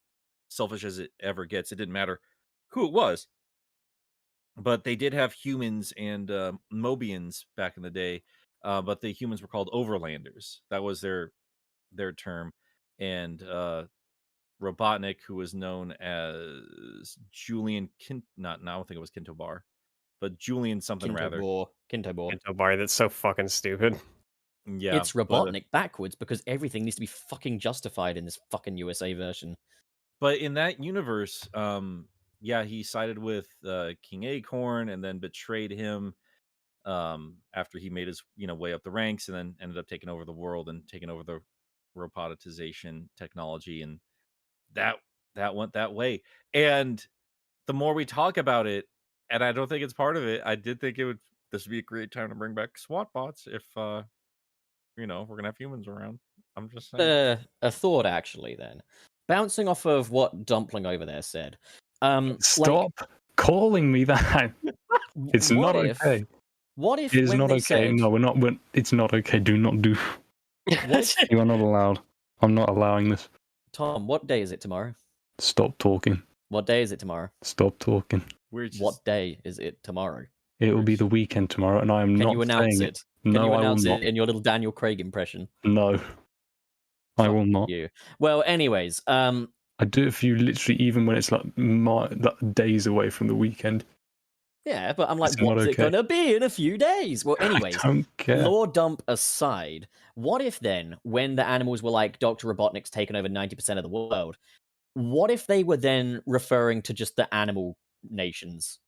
selfish as it ever gets. It didn't matter who it was. But they did have humans and Mobians back in the day. But the humans were called Overlanders. That was their term. And Robotnik, who was known as Julian I don't think it was Kintobar, but Julian something rather. Kinto Bor. Bar, that's so fucking stupid. Yeah, It's but- Robotnik backwards because everything needs to be fucking justified in this fucking USA version. But in that universe, he sided with King Acorn and then betrayed him after he made his way up the ranks, and then ended up taking over the world and taking over the robotization technology, and that went that way. And the more we talk about it, and I don't think it's part of it, I did think this would be a great time to bring back SWAT bots if we're gonna have humans around. I'm just saying. A thought, actually, then. Bouncing off of what Dumpling over there said. stop calling me that. It's what not if, okay. What if It is when not they okay. said, No, we're not. It's not okay. Do not do. You are not allowed. I'm not allowing this. Tom, what day is it tomorrow? Stop talking. What day is it tomorrow? Stop talking. We're just, What day is it tomorrow? It will be the weekend tomorrow, and I am Can not you announce saying it? Can No, you I will announce not. it in your little Daniel Craig impression? No, I Fuck will not. You. Well, anyways, I do it for you literally even when it's like days away from the weekend. yeah, but I'm like, It's not what's it okay. gonna be in a few days? Well, anyways, I don't care. lore dump aside, what if then, when the animals were like, Dr. Robotnik's taken over 90% of the world, what if they were then referring to just the animal nations?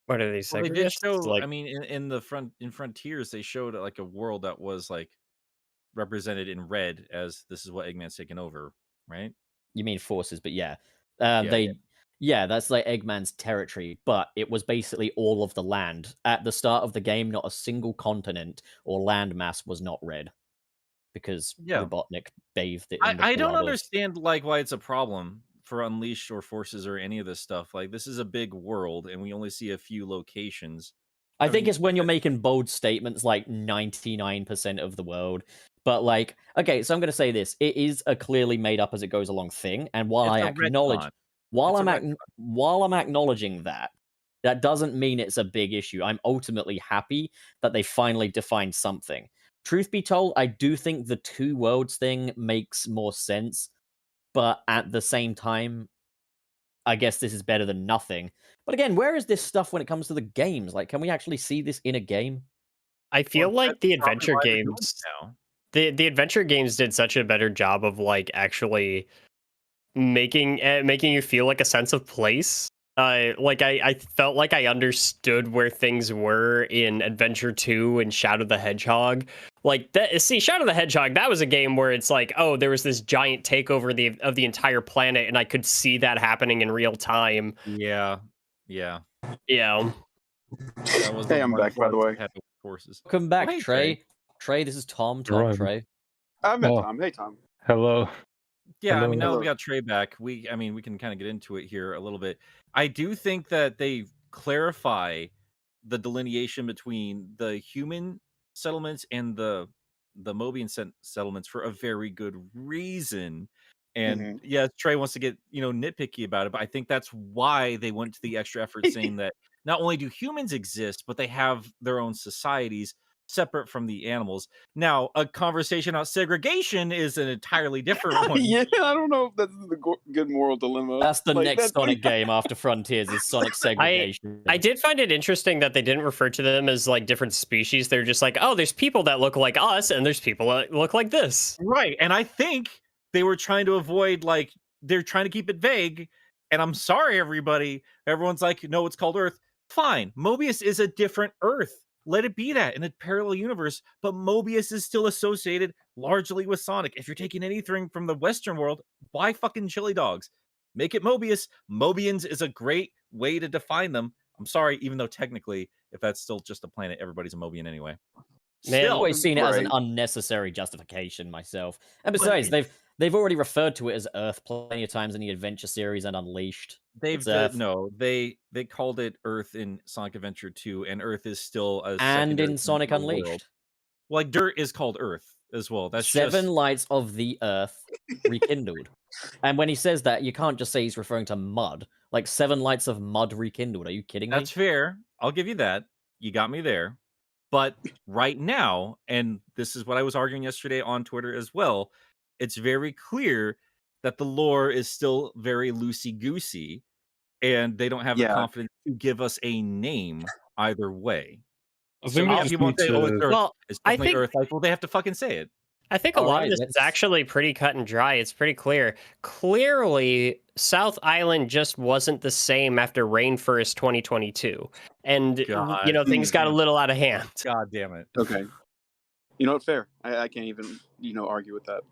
What are these? well, they did show. Like, I mean, in Frontiers, they showed like a world that was like represented in red as this is what Eggman's taken over, right? You mean forces, but yeah. Yeah, They yeah. Yeah, that's like Eggman's territory, but it was basically all of the land. At the start of the game, not a single continent or landmass was not red because Yeah. Robotnik bathed it in the I don't blood of. understand like why it's a problem for Unleashed or Forces or any of this stuff. Like this is a big world, and we only see a few locations. I think mean, it's when you're making bold statements like 99% of the world. But like, okay, so I'm gonna say this. It is a clearly made up as it goes along thing. And while It's I a acknowledge retcon. while It's a I'm while I'm acknowledging that, that doesn't mean it's a big issue. I'm ultimately happy that they finally defined something. Truth be told, I do think the two worlds thing makes more sense, but at the same time, I guess this is better than nothing. But again, where is this stuff when it comes to the games? Like, can we actually see this in a game? I feel Well, like that's the probably adventure why they're doing it games, now. the adventure games did such a better job of like actually making you feel like a sense of place. Like I felt like I understood where things were in Adventure 2 and Shadow the Hedgehog. Like that, see, Shadow the Hedgehog, that was a game where it's like, oh, there was this giant takeover of the entire planet, and I could see that happening in real time. Yeah. Yeah. Yeah. That was Hey, I'm back, by the way. Forces. Welcome back, hey, Trey. Trey, this is Tom. Right. Trey. I met Oh. Tom. Hey, Tom. Hello. Yeah, I mean, now that Hello. we got Trey back, we can kind of get into it here a little bit. I do think that they clarify the delineation between the human settlements and the Mobian settlements for a very good reason. And Mhm. yeah, Trey wants to get, nitpicky about it, but I think that's why they went to the extra effort saying that not only do humans exist, but they have their own societies separate from the animals. Now, a conversation on segregation is an entirely different one. Yeah, I don't know if that's the good moral dilemma. That's the Like, next that's Sonic game after Frontiers is Sonic segregation. I did find it interesting that they didn't refer to them as like different species. They're just like, oh, there's people that look like us, and there's people that look like this. Right. And I think they were trying to avoid, like, they're trying to keep it vague. And I'm sorry, everybody. Everyone's like, no, it's called Earth. Fine. Mobius is a different Earth. Let it be that in a parallel universe. But Mobius is still associated largely with Sonic. If you're taking anything from the Western world, why fucking chili dogs? Make it Mobius. Mobians is a great way to define them. I'm sorry, even though technically, if that's still just a planet, everybody's a Mobian anyway. Man, I've always seen it as an Right. unnecessary justification myself. And besides, they've already referred to it as Earth plenty of times in the Adventure series and Unleashed. They've It's Earth. no, they called it Earth in Sonic Adventure 2, and Earth is still a And secondary in Sonic world. Unleashed. Like dirt is called Earth as well. That's Seven just lights of the Earth rekindled. And when he says that, you can't just say he's referring to mud. Like 7 lights of mud rekindled. Are you kidding me? that's fair. I'll give you that. You got me there. But right now, and this is what I was arguing yesterday on Twitter as well, it's very clear that the lore is still very loosey-goosey, and they don't have the Yeah. confidence to give us a name either way. I So think how we just people need say, oh, it's to. Earth. Well, It's I definitely think Earth. Like, well, they have to fucking say it. I think a All lot right, of this is actually pretty cut and dry. It's pretty clear. Clearly, South Island just wasn't the same after Rainforest 2022. And, God. things got a little out of hand. God damn it. Okay. You know what? Fair. I can't even, argue with that.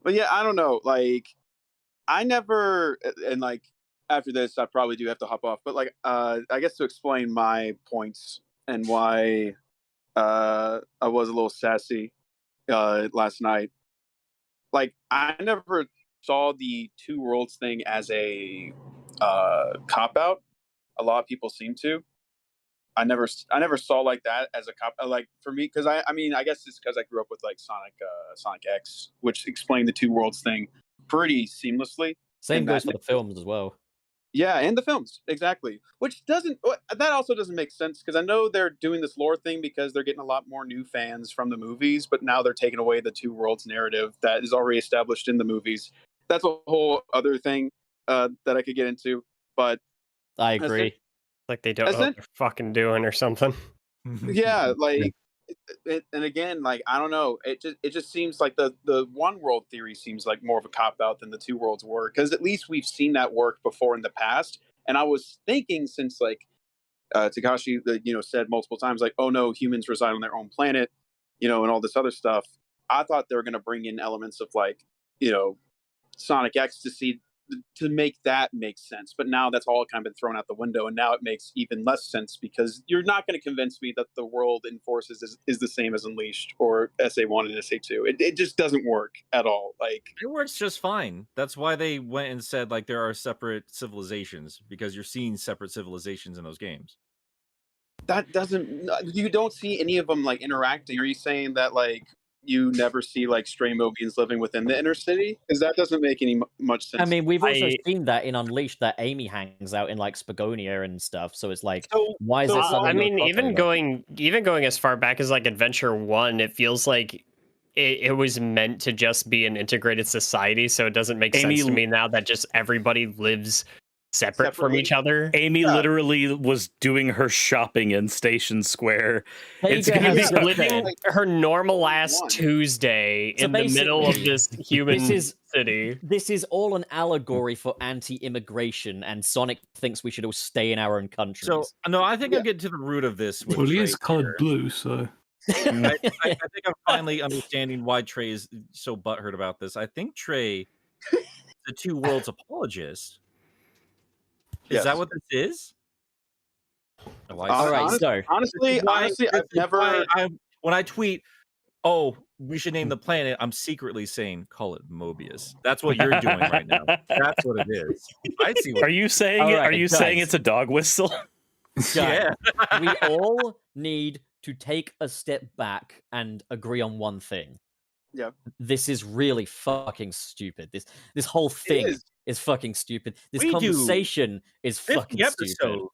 But yeah, I don't know. Like, I never, and like after this, I probably do have to hop off. But like, I guess to explain my points and why I was a little sassy last night. Like, I never saw the two worlds thing as a cop out. A lot of people seem to. I never saw like that as a cop. Like for me, because I mean, I guess it's because I grew up with like Sonic X, which explained the two worlds thing pretty seamlessly. Same and goes that- for the films as well. Yeah, and the films exactly. Which that also doesn't make sense because I know they're doing this lore thing because they're getting a lot more new fans from the movies, but now they're taking away the two worlds narrative that is already established in the movies. That's a whole other thing that I could get into. But I That's agree. Like they don't know what they're fucking doing or something. yeah, like and again, like I don't know, it just seems like the one world theory seems like more of a cop out than the two worlds were, because at least we've seen that work before in the past. And I was thinking, since like Takashi said multiple times, like, oh no, humans reside on their own planet, and all this other stuff, I thought they were going to bring in elements of like Sonic X to make that make sense. But now that's all kind of been thrown out the window, and now it makes even less sense because you're not going to convince me that the world in Forces is the same as Unleashed or SA1 and SA2. It just doesn't work at all. Like, It works just fine. That's why they went and said like there are separate civilizations, because you're seeing separate civilizations in those games. that doesn't, you don't see any of them like interacting. Are you saying that like you never see like stray Mobians living within the inner city? Because that doesn't make any much sense. I mean, we've also I- seen that in Unleashed that Amy hangs out in like Spagonia and stuff. So it's like, So- why is so, it? I suddenly I no mean, crossover? even going as far back as like Adventure 1, it feels like it was meant to just be an integrated society, so it doesn't make Amy- sense to me now that just everybody lives separate from Separately? each other. Amy Yeah. literally was doing her shopping in Station Square. It's Sega gonna has be just living said, like- her normal ass One. Tuesday So in the middle of basically, this human city. this is all an allegory for anti-immigration, and Sonic thinks we should all stay in our own countries. So no, I think Yeah. I'm getting to the root of this. With Well, he Trey is coloured here. blue, so I think I'm finally understanding why Trey is so butthurt about this. I think Trey is a Two Worlds apologist. Is Yes. that what this is? Oh, I all see. right, so honestly, I've never. When I tweet, "Oh, we should name the planet," I'm secretly saying, "Call it Mobius." That's what you're doing right now. That's what it is. I see. What Are you saying All it? right, Are you saying guys. it's a dog whistle? Yeah. we all need to take a step back and agree on one thing. Yeah. This is really fucking stupid. This whole thing is. is fucking stupid. This We do conversation is 50 fucking stupid. episodes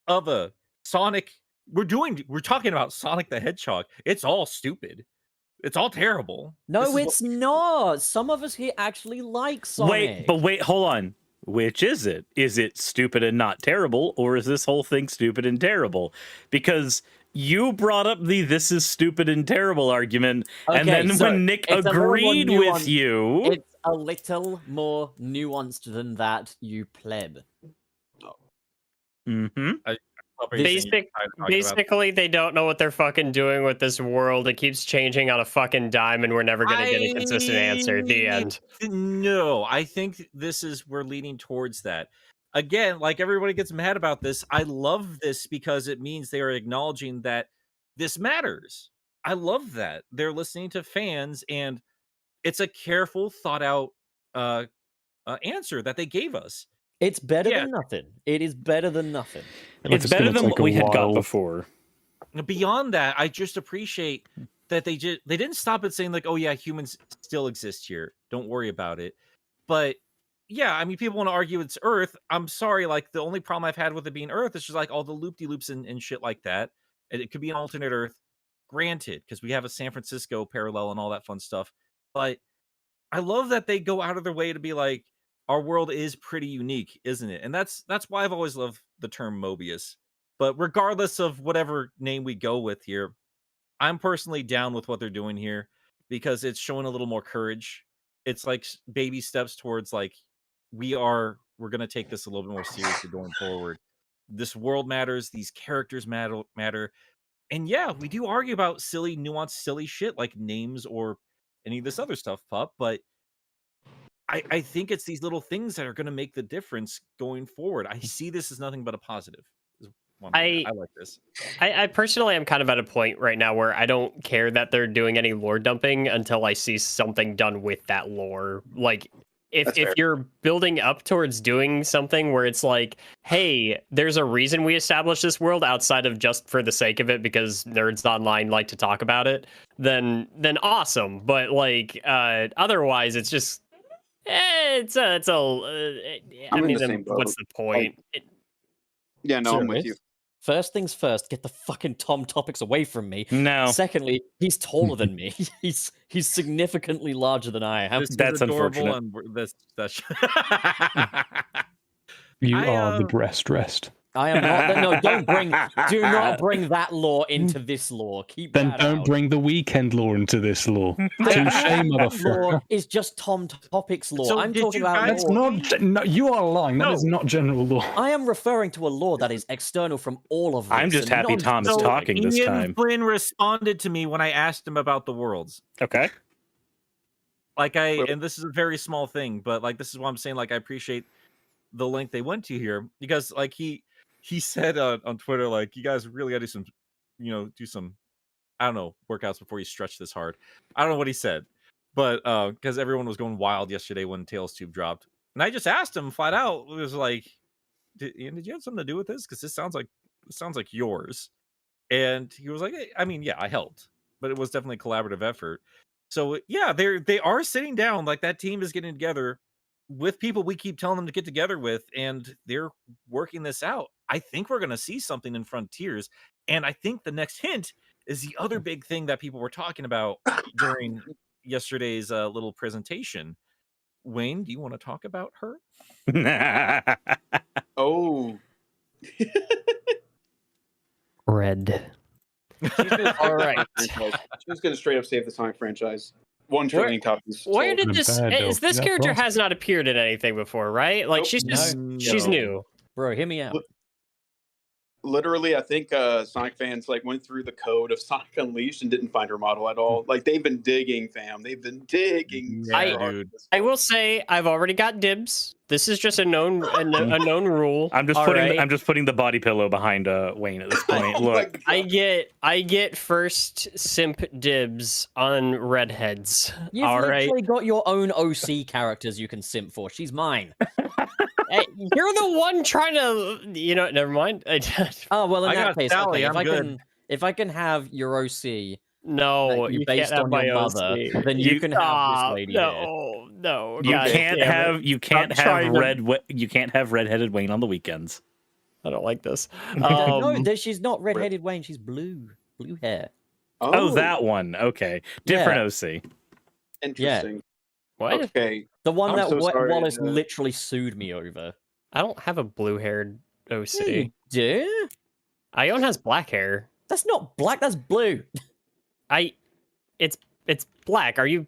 of a Sonic. We're talking about Sonic the Hedgehog. It's all stupid. It's all terrible. This No, is it's not. Some of us here actually like Sonic. Wait, hold on. Which is it? Is it stupid and not terrible, or is this whole thing stupid and terrible? Because you brought up the "this is stupid and terrible" argument, and Okay, then so when Nick it's a little more agreed with nuanced. you, It's a little more nuanced than that, you pleb. mm-hmm. Basically, they don't know what they're fucking doing with this world. It keeps changing on a fucking dime, and we're never gonna get a consistent answer. The end. No, I think we're leaning towards that. Again, like everybody gets mad about this. I love this because it means they are acknowledging that this matters. I love that. They're listening to fans, and it's a careful, thought out answer that they gave us. It's better Yeah. than nothing. It is better than nothing. It's better than what we had got before. Beyond that, I just appreciate that they didn't stop at saying like, "Oh yeah, humans still exist here. Don't worry about it." But yeah, I mean, people want to argue it's Earth. I'm sorry, like the only problem I've had with it being Earth is just like all the loop-de-loops and shit like that. And it could be an alternate Earth, granted, because we have a San Francisco parallel and all that fun stuff. But I love that they go out of their way to be like, our world is pretty unique, isn't it? And that's why I've always loved the term Mobius. But regardless of whatever name we go with here, I'm personally down with what they're doing here because it's showing a little more courage. It's like baby steps towards like we're going to take this a little bit more seriously going forward. This world matters, these characters matter. And yeah, we do argue about silly, nuanced, silly shit like names or any of this other stuff, Pup, but I think it's these little things that are going to make the difference going forward. I see this as nothing but a positive. I like this. I personally am kind of at a point right now where I don't care that they're doing any lore dumping until I see something done with that lore. Like, That's fair. if you're building up towards doing something where it's like, hey, there's a reason we established this world outside of just for the sake of it because nerds online like to talk about it, then awesome. But like, otherwise, it's just, I I'm in mean, the then same boat. what's the point? Yeah, no, I'm with you. First things first, get the fucking Tom Topics away from me. No, Secondly, he's taller than me. He's significantly larger than I am. This is That's adorable, unfortunate. and that's You I, are the breast rest. I am not. No, do not bring that lore into this lore. Keep Then that don't out. bring the weekend law into this law. Touche, That motherfucker. lore is just Tom Topics lore. So I'm did talking you about guys- lore. That's not. No, you are lying. That No. is not general law. I am referring to a lore that is external from all of this. I'm just and happy not Tom is just- talking this Ian time. Flynn responded to me when I asked him about the worlds. Okay. and this is a very small thing, but like this is what I'm saying. Like I appreciate the length they went to here because like he said on Twitter like you guys really got to do some, do some I don't know workouts before you stretch this hard. I don't know what he said, but because everyone was going wild yesterday when Tails Tube dropped, and I just asked him flat out. It was like, did you have something to do with this? Because this sounds like yours. And he was like, hey, I mean, yeah, I helped, but it was definitely a collaborative effort. So yeah, they are sitting down, like that team is getting together with people we keep telling them to get together with, and they're working this out. I think we're gonna see something in Frontiers, and I think the next hint is the other big thing that people were talking about during yesterday's little presentation. Wayne, do you want to talk about her? Oh. Red. All right. She's going to straight up save the Sonic franchise. 1 trillion copies. Where sold. did this? Is this character has not appeared in anything before, right? Like she's just she's new. Bro, hear me out. Literally, I think Sonic fans like went through the code of Sonic Unleashed and didn't find her model at all. Like they've been digging, fam. They've been digging. I will say I've already got dibs. This is just a known rule. I'm just putting the body pillow behind Wayne at this point. Look, I get first simp dibs on redheads. You've literally got your own OC characters you can simp for. She's mine. Hey, you're the one trying to, never mind. Oh well, in that case, Sally, okay, if I can have your OC, no, you based can't on have your my mother, OC. then you can have this lady. No, you can't have redheaded Wayne on the weekends. I don't like this. No, she's not redheaded Wayne. She's blue hair. Oh, that one. Okay, different OC. Interesting. Yeah. What? Okay. The one I'm that so sorry, Wallace literally sued me over. I don't have a blue-haired OC. Yeah, you do? Ione has black hair. That's not black. That's blue. It's black. Are you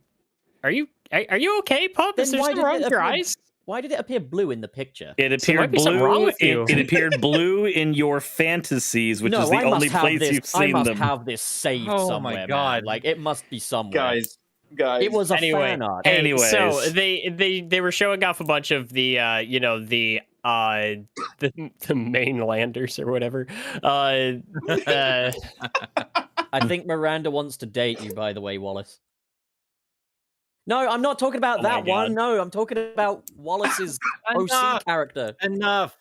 okay, Pup? Is there something wrong with your eyes? Why did it appear blue in the picture? It appeared blue. It appeared blue in your fantasies, which is the only place you've seen them. I must have this saved somewhere. My God! Man. Like it must be somewhere. Guys, it was a fan art. Anyways, so they were showing off a bunch of the the mainlanders or whatever. I think Miranda wants to date you, by the way, Wallace. No, I'm not talking about that one. No, I'm talking about Wallace's OC character. Enough.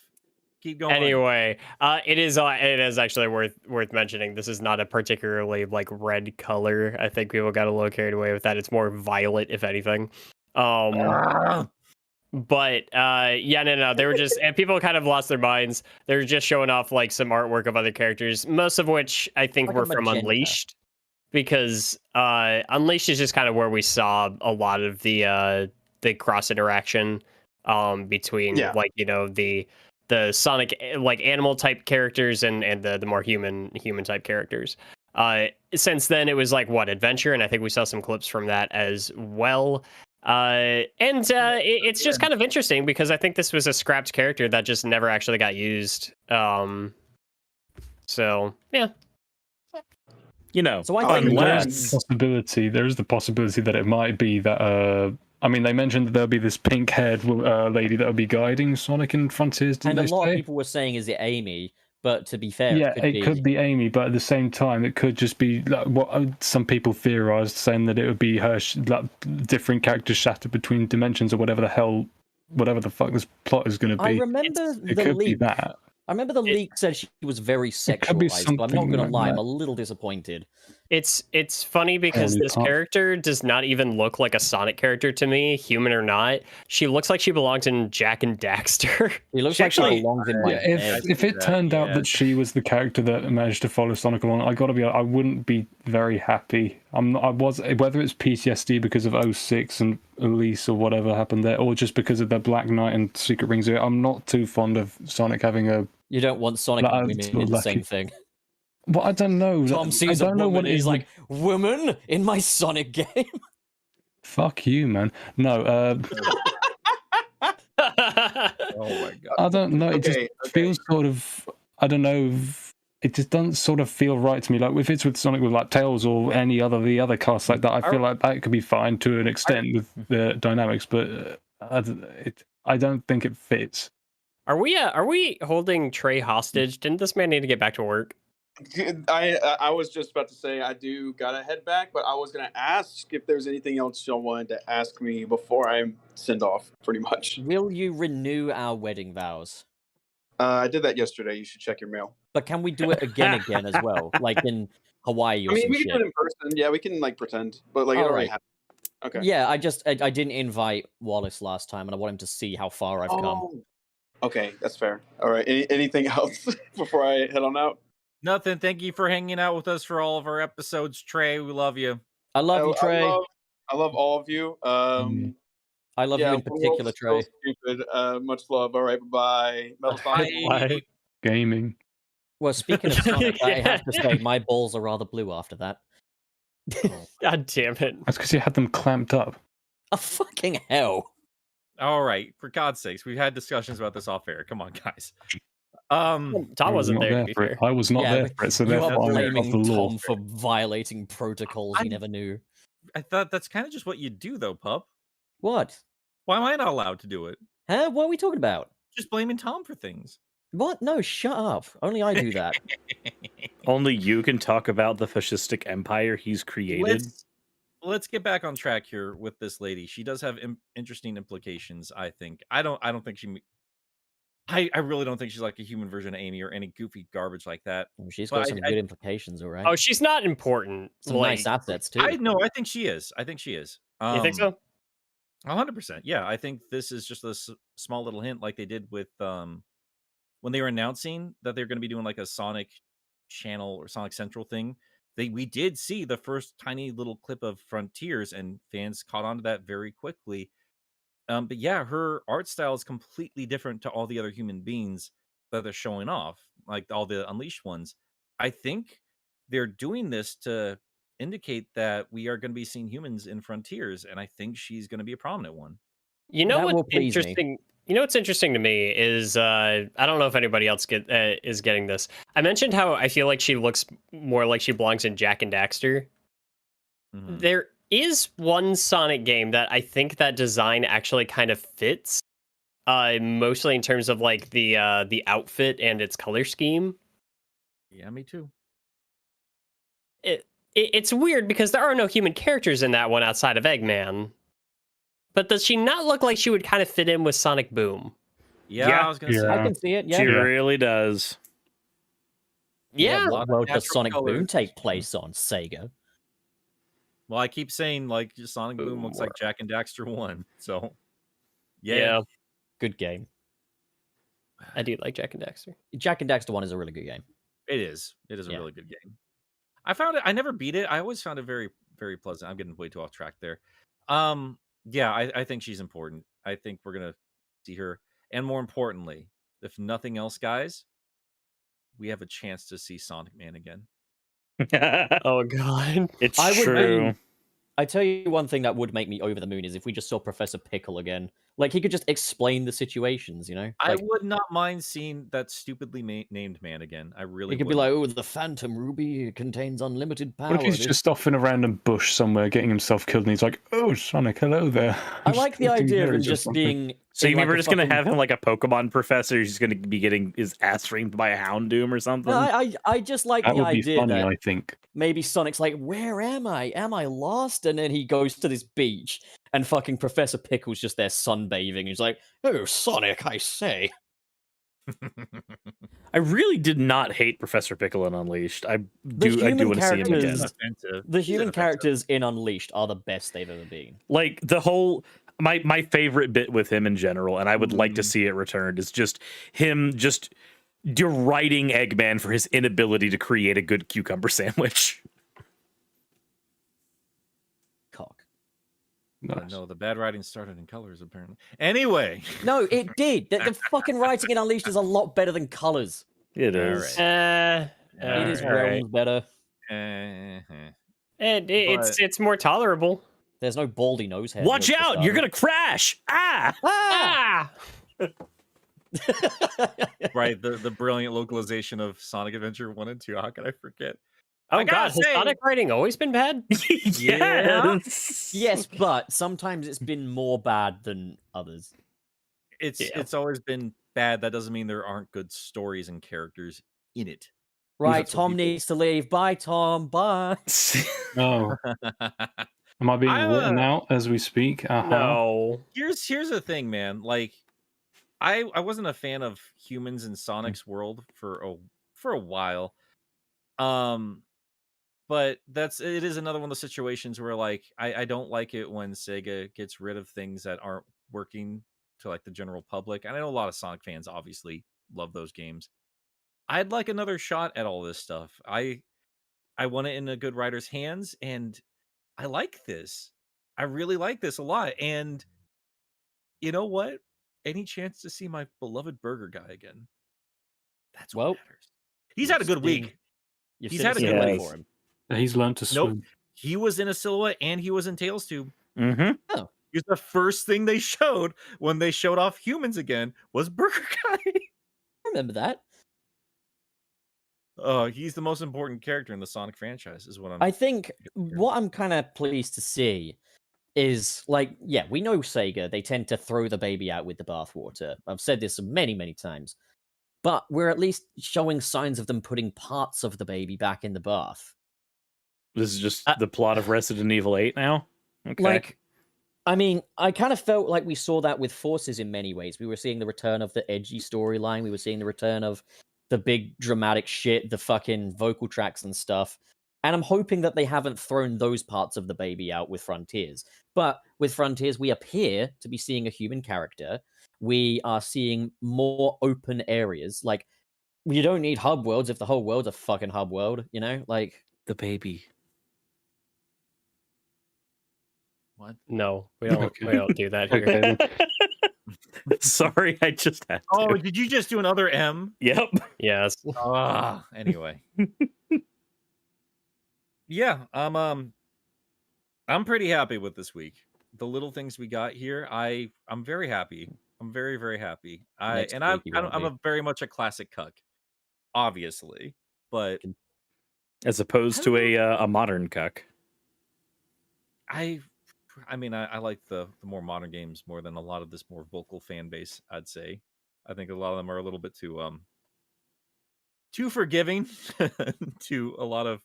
Keep going. Anyway, it is actually worth mentioning. This is not a particularly like red color. I think people got a little carried away with that. It's more violet, if anything. But no. They were just and people kind of lost their minds. They were just showing off like some artwork of other characters, most of which I think were from Unleashed. Because Unleashed is just kind of where we saw a lot of the cross interaction between like the Sonic like animal type characters and the more human type characters. Since then it was like adventure, and I think we saw some clips from that as well. It's just kind of interesting because I think this was a scrapped character that just never actually got used. So yeah. So I think there's the possibility that it might be that I mean, they mentioned that there'll be this pink-haired lady that'll be guiding Sonic in Frontiers. And a lot of people were saying, "Is it Amy?" But to be fair, it could be Amy. But at the same time, it could just be like what some people theorized, saying that it would be her different characters shattered between dimensions or whatever the fuck this plot is going to be. I remember it could be that. I remember the leak said she was very sexualized, but I'm not going to lie, I'm a little disappointed. It's funny because this character does not even look like a Sonic character to me, human or not. She looks like she belongs in Jak and Daxter. She looks like she belongs in my head. If it turned out that she was the character that managed to follow Sonic along, I wouldn't be very happy. Whether it's PTSD because of 06 and Elise or whatever happened there, or just because of the Black Knight and Secret Rings. I'm not too fond of Sonic having a. You don't want Sonic and women in the same thing. Well, I don't know. Tom sees a woman and he's like, woman in my Sonic game? Fuck you, man. No, oh my God. I don't know. It just feels sort of, I don't know. it just doesn't sort of feel right to me. Like if it's with Sonic with like Tails or any other the other casts like that, I feel like that could be fine to an extent with the dynamics, but I don't think it fits. Are we holding Trey hostage? Didn't this man need to get back to work? I was just about to say I do gotta head back, but I was gonna ask if there's anything else y'all wanted to ask me before I send off. Pretty much. Will you renew our wedding vows? I did that yesterday. You should check your mail. But can we do it again as well, like in Hawaii or I mean, some we can shit? do it in person. Yeah, we can like pretend, but like it All already right. happened. Okay. Yeah, I didn't invite Wallace last time, and I want him to see how far I've come. Oh, okay, that's fair. All right. Anything else before I head on out? Nothing. Thank you for hanging out with us for all of our episodes, Trey. We love you. I love you, Trey. I love all of you. I love you in particular, Trey. Stupid. Much love. All right. Bye. Metal Sonic. Bye. Gaming. Well, speaking of Sonic, I have to Yeah. say my balls are rather blue after that. God damn it! That's because you had them clamped up. Oh, fucking hell. All right. For God's sakes, we've had discussions about this off air. Come on, guys. Tom I was wasn't not there. To be for it. fair. I was not Yeah, there but for it, so You therefore are I'm of blaming the law. Tom for violating protocols he I'm- never knew. I thought that's kind of just what you do, though, pup. What? Why am I not allowed to do it? Huh? What are we talking about? Just blaming Tom for things. What? No, shut up. Only I do that. Only you can talk about the fascistic empire he's created. Let's get back on track here with this lady. She does have interesting implications. I think. I don't think she. I really don't think she's like a human version of Amy or any goofy garbage like that. Well, she's But got some good implications, all right? Oh, she's not important. Some nice assets, too. I know. I think she is. I think she is. You think so? 100%. Yeah, I think this is just a small little hint, like they did with when they were announcing that they're going to be doing like a Sonic channel or Sonic Central thing. We did see the first tiny little clip of Frontiers, and fans caught on to that very quickly. But yeah, her art style is completely different to all the other human beings that they're showing off, like all the Unleashed ones. I think they're doing this to indicate that we are going to be seeing humans in Frontiers, and I think she's going to be a prominent one. You know That will what's please me. interesting? You know what's interesting to me is I don't know if anybody else is getting this. I mentioned how I feel like she looks more like she belongs in Jack and Daxter. Mhm. There is one Sonic game that I think that design actually kind of fits, mostly in terms of like the outfit and its color scheme. Yeah, me too. It's weird because there are no human characters in that one outside of Eggman. But does she not look like she would kind of fit in with Sonic Boom? Yeah, Yeah. I was going to Yeah. say. I can see it, yeah. She really does. Yeah. What of world does natural Sonic Boom colors. take place on? Sega. Well, I keep saying like Sonic Boom looks like Jack and Daxter 1. So, Yeah. Good game. I do like Jack and Daxter. Jack and Daxter 1 is a really good game. it is. It is a Yeah. really good game. I found it. I never beat it. I always found it very, very pleasant. I'm getting way too off track there. Yeah, I think she's important. I think we're gonna see her, and more importantly, if nothing else, guys, we have a chance to see Sonic Man again. Oh god. It's I would true. I tell you one thing that would make me over the moon is if we just saw Professor Pickle again. Like, he could just explain the situations, you know? I Like, would not mind seeing that stupidly named man again. I really he could would. be like, oh, the Phantom Ruby contains unlimited power. What if he's This- just off in a random bush somewhere getting himself killed and he's like, oh, Sonic, hello there. I I'm like just the collecting idea of him berries or just something." being... So in you like mean we're a just gonna fucking- have him like a Pokemon professor? He's gonna be getting his ass reamed by a Houndoom or something? No, I just like That the would be idea funny, that I think. maybe Sonic's like, where am I? Am I lost? And then he goes to this beach, and fucking Professor Pickle's just there sunbathing. He's like, oh, Sonic, I say. I really did not hate Professor Pickle in Unleashed. I do human want to see him again. characters- Offensive. The He's human offensive. characters in Unleashed are the best they've ever been. Like the whole my favorite bit with him in general, and I would like to Mhm. see it returned, is just him just deriding Eggman for his inability to create a good cucumber sandwich. Cock. Nice. No, the bad writing started in Colors apparently. Anyway, No, it did. The fucking writing in Unleashed is a lot better than Colors. It All is. right. It is Alright. realms better. It's more tolerable. There's no baldy nose hair. Watch out! You're gonna crash! Ah! Ah! Ah! Right, the brilliant localization of Sonic Adventure 1 and 2. How could I forget? Oh I god, gotta has say- Sonic writing always been bad? Yes. Yes, but sometimes it's been more bad than others. Yeah. It's always been bad. That doesn't mean there aren't good stories and characters in it. Right, That's what Tom people- needs to leave. Bye, Tom. Bye. Oh, am I being I'm, written out as we speak? Uh-huh. No. Here's the thing, man. Like, I wasn't a fan of humans in Sonic's world for a while. But it is another one of those situations where like I don't like it when Sega gets rid of things that aren't working to like the general public. And I know a lot of Sonic fans obviously love those games. I'd like another shot at all this stuff. I want it in a good writer's hands, and I like this. I really like this a lot. And you know what? Any chance to see my beloved burger guy again? That's what Well, matters. He's had a good being- week. You've He's seen had a us good wait week. for him. He's learned to Nope. swim. He was in a silhouette and he was in Tails Tube. Mm-hmm. Here's the first thing they showed when they showed off humans again was Burger Guy. I remember that. He's the most important character in the Sonic franchise, is what I think what I'm kind of pleased to see is like, yeah, we know Sega, they tend to throw the baby out with the bathwater. I've said this many, many times. But we're at least showing signs of them putting parts of the baby back in the bath. This is just the plot of Resident Evil 8 now. Okay. Like, I mean, I kind of felt like we saw that with Forces in many ways. We were seeing the return of the edgy storyline. We were seeing the return of the big dramatic shit, the fucking vocal tracks and stuff. And I'm hoping that they haven't thrown those parts of the baby out with Frontiers. But with Frontiers, we appear to be seeing a human character. We are seeing more open areas. Like, you don't need hub worlds if the whole world's a fucking hub world, you know? Like, the baby. What? No, we don't. Okay. We don't do that here. Okay, then. Sorry, I just had to. Oh, did you just do another M? Yep. Yes. Anyway. Yeah, I'm pretty happy with this week. The little things we got here, I'm very happy. I'm very, very happy. Next I'm week you won't I'm be. a very much a classic cuck, obviously, but As opposed to a modern cuck. I mean, I like the more modern games more than a lot of this more vocal fan base, I'd say. I think a lot of them are a little bit too forgiving to a lot of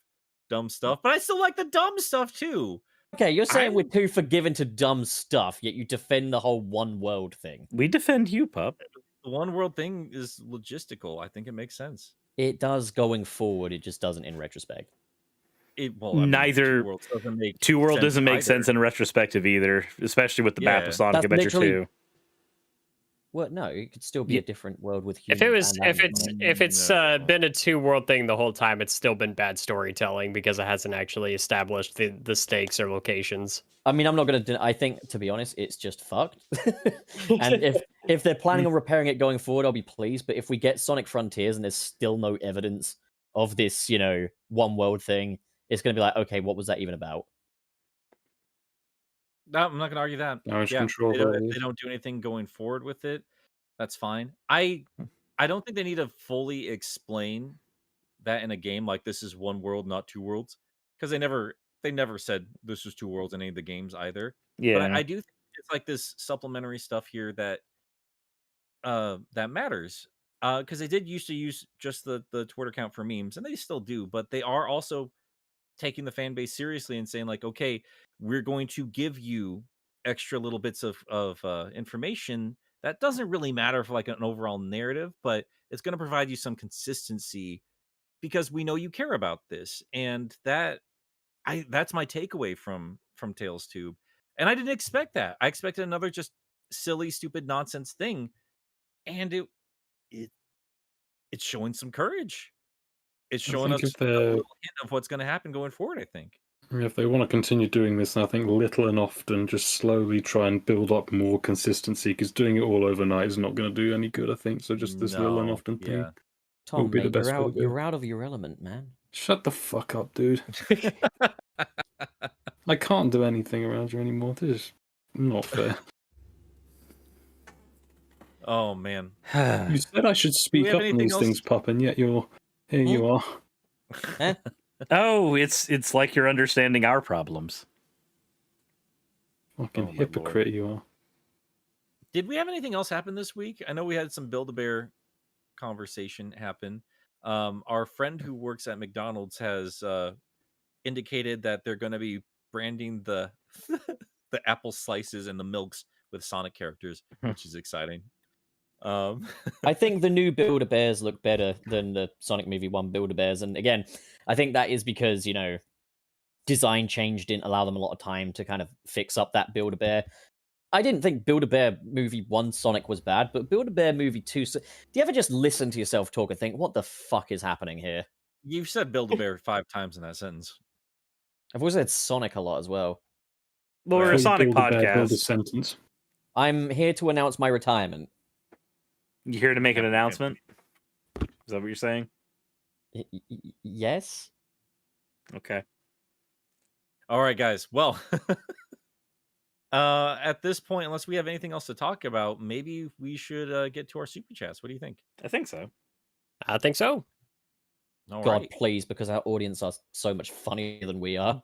dumb stuff, but I still like the dumb stuff too. okay, you're saying we're I'm- too forgiven to dumb stuff, yet you defend the whole one world thing. We defend you, pup. The one world thing is logistical. I think it makes sense. It does going forward, it just doesn't in retrospect. Neither- Two Worlds doesn't make Two World sense doesn't make either. sense in retrospective either, especially with the map Yeah. of Sonic That's Adventure literally- 2. Well, no, it could still be Yeah. a different world with If humans. it was, and animals. if it's No. been a two-world thing the whole time, it's still been bad storytelling because it hasn't actually established the stakes or locations. I mean, I'm not gonna. I think, to be honest, it's just fucked. And if they're planning on repairing it going forward, I'll be pleased. But if we get Sonic Frontiers and there's still no evidence of this, one world thing, it's gonna be like, okay, what was that even about? No, I'm not gonna argue that. Damage Yeah, control they don't, value. if they don't do anything going forward with it, that's fine. I don't think they need to fully explain that in a game like this is one world, not two worlds, because they never said this is two worlds in any of the games either. Yeah. But I do think it's like this supplementary stuff here that that matters. Because they did used to use just the Twitter account for memes, and they still do, but they are also taking the fan base seriously and saying like, okay, we're going to give you extra little bits of information that doesn't really matter for like an overall narrative, but it's going to provide you some consistency because we know you care about this, and that's my takeaway from Tales Tube. And I didn't expect that. I expected another just silly, stupid, nonsense thing, and it's showing some courage. It's showing think us if a they're- little hint of what's going to happen going forward, I think. If they want to continue doing this, I think little and often, just slowly try and build up more consistency, because doing it all overnight is not going to do any good, I think. So just this little and No, often thing. yeah. Tom, be the mate, best way to go. you're out of your element, man. Shut the fuck up, dude. I can't do anything around you anymore. This is not fair. Oh man. You said I should speak have up on anything these else? things, Pup, and yet here you are. Oh, it's like you're understanding our problems. Fucking Oh, my hypocrite you are. Did we have anything else happen this week? I know we had some Build-A-Bear conversation happen. Our friend who works at McDonald's has indicated that they're going to be branding the the apple slices and the milks with Sonic characters, which is exciting. I think the new Build-A-Bears look better than the Sonic Movie 1 Build-A-Bears. And again, I think that is because, design change didn't allow them a lot of time to kind of fix up that Build-A-Bear. I didn't think Build-A-Bear Movie 1 Sonic was bad, but Build-A-Bear Movie 2... Do you ever just listen to yourself talk and think, what the fuck is happening here? You've said Build-A-Bear 5 times in that sentence. I've always said Sonic a lot as well. Well, we're a Before Sonic you build a bear, build a podcast. sentence. I'm here to announce my retirement. You here to make an announcement? Is that what you're saying? Yes? Okay. All right, guys. Well, at this point, unless we have anything else to talk about, maybe we should get to our super chats. What do you think? I think so. I think so. All God, right. please, because our audience are so much funnier than we are.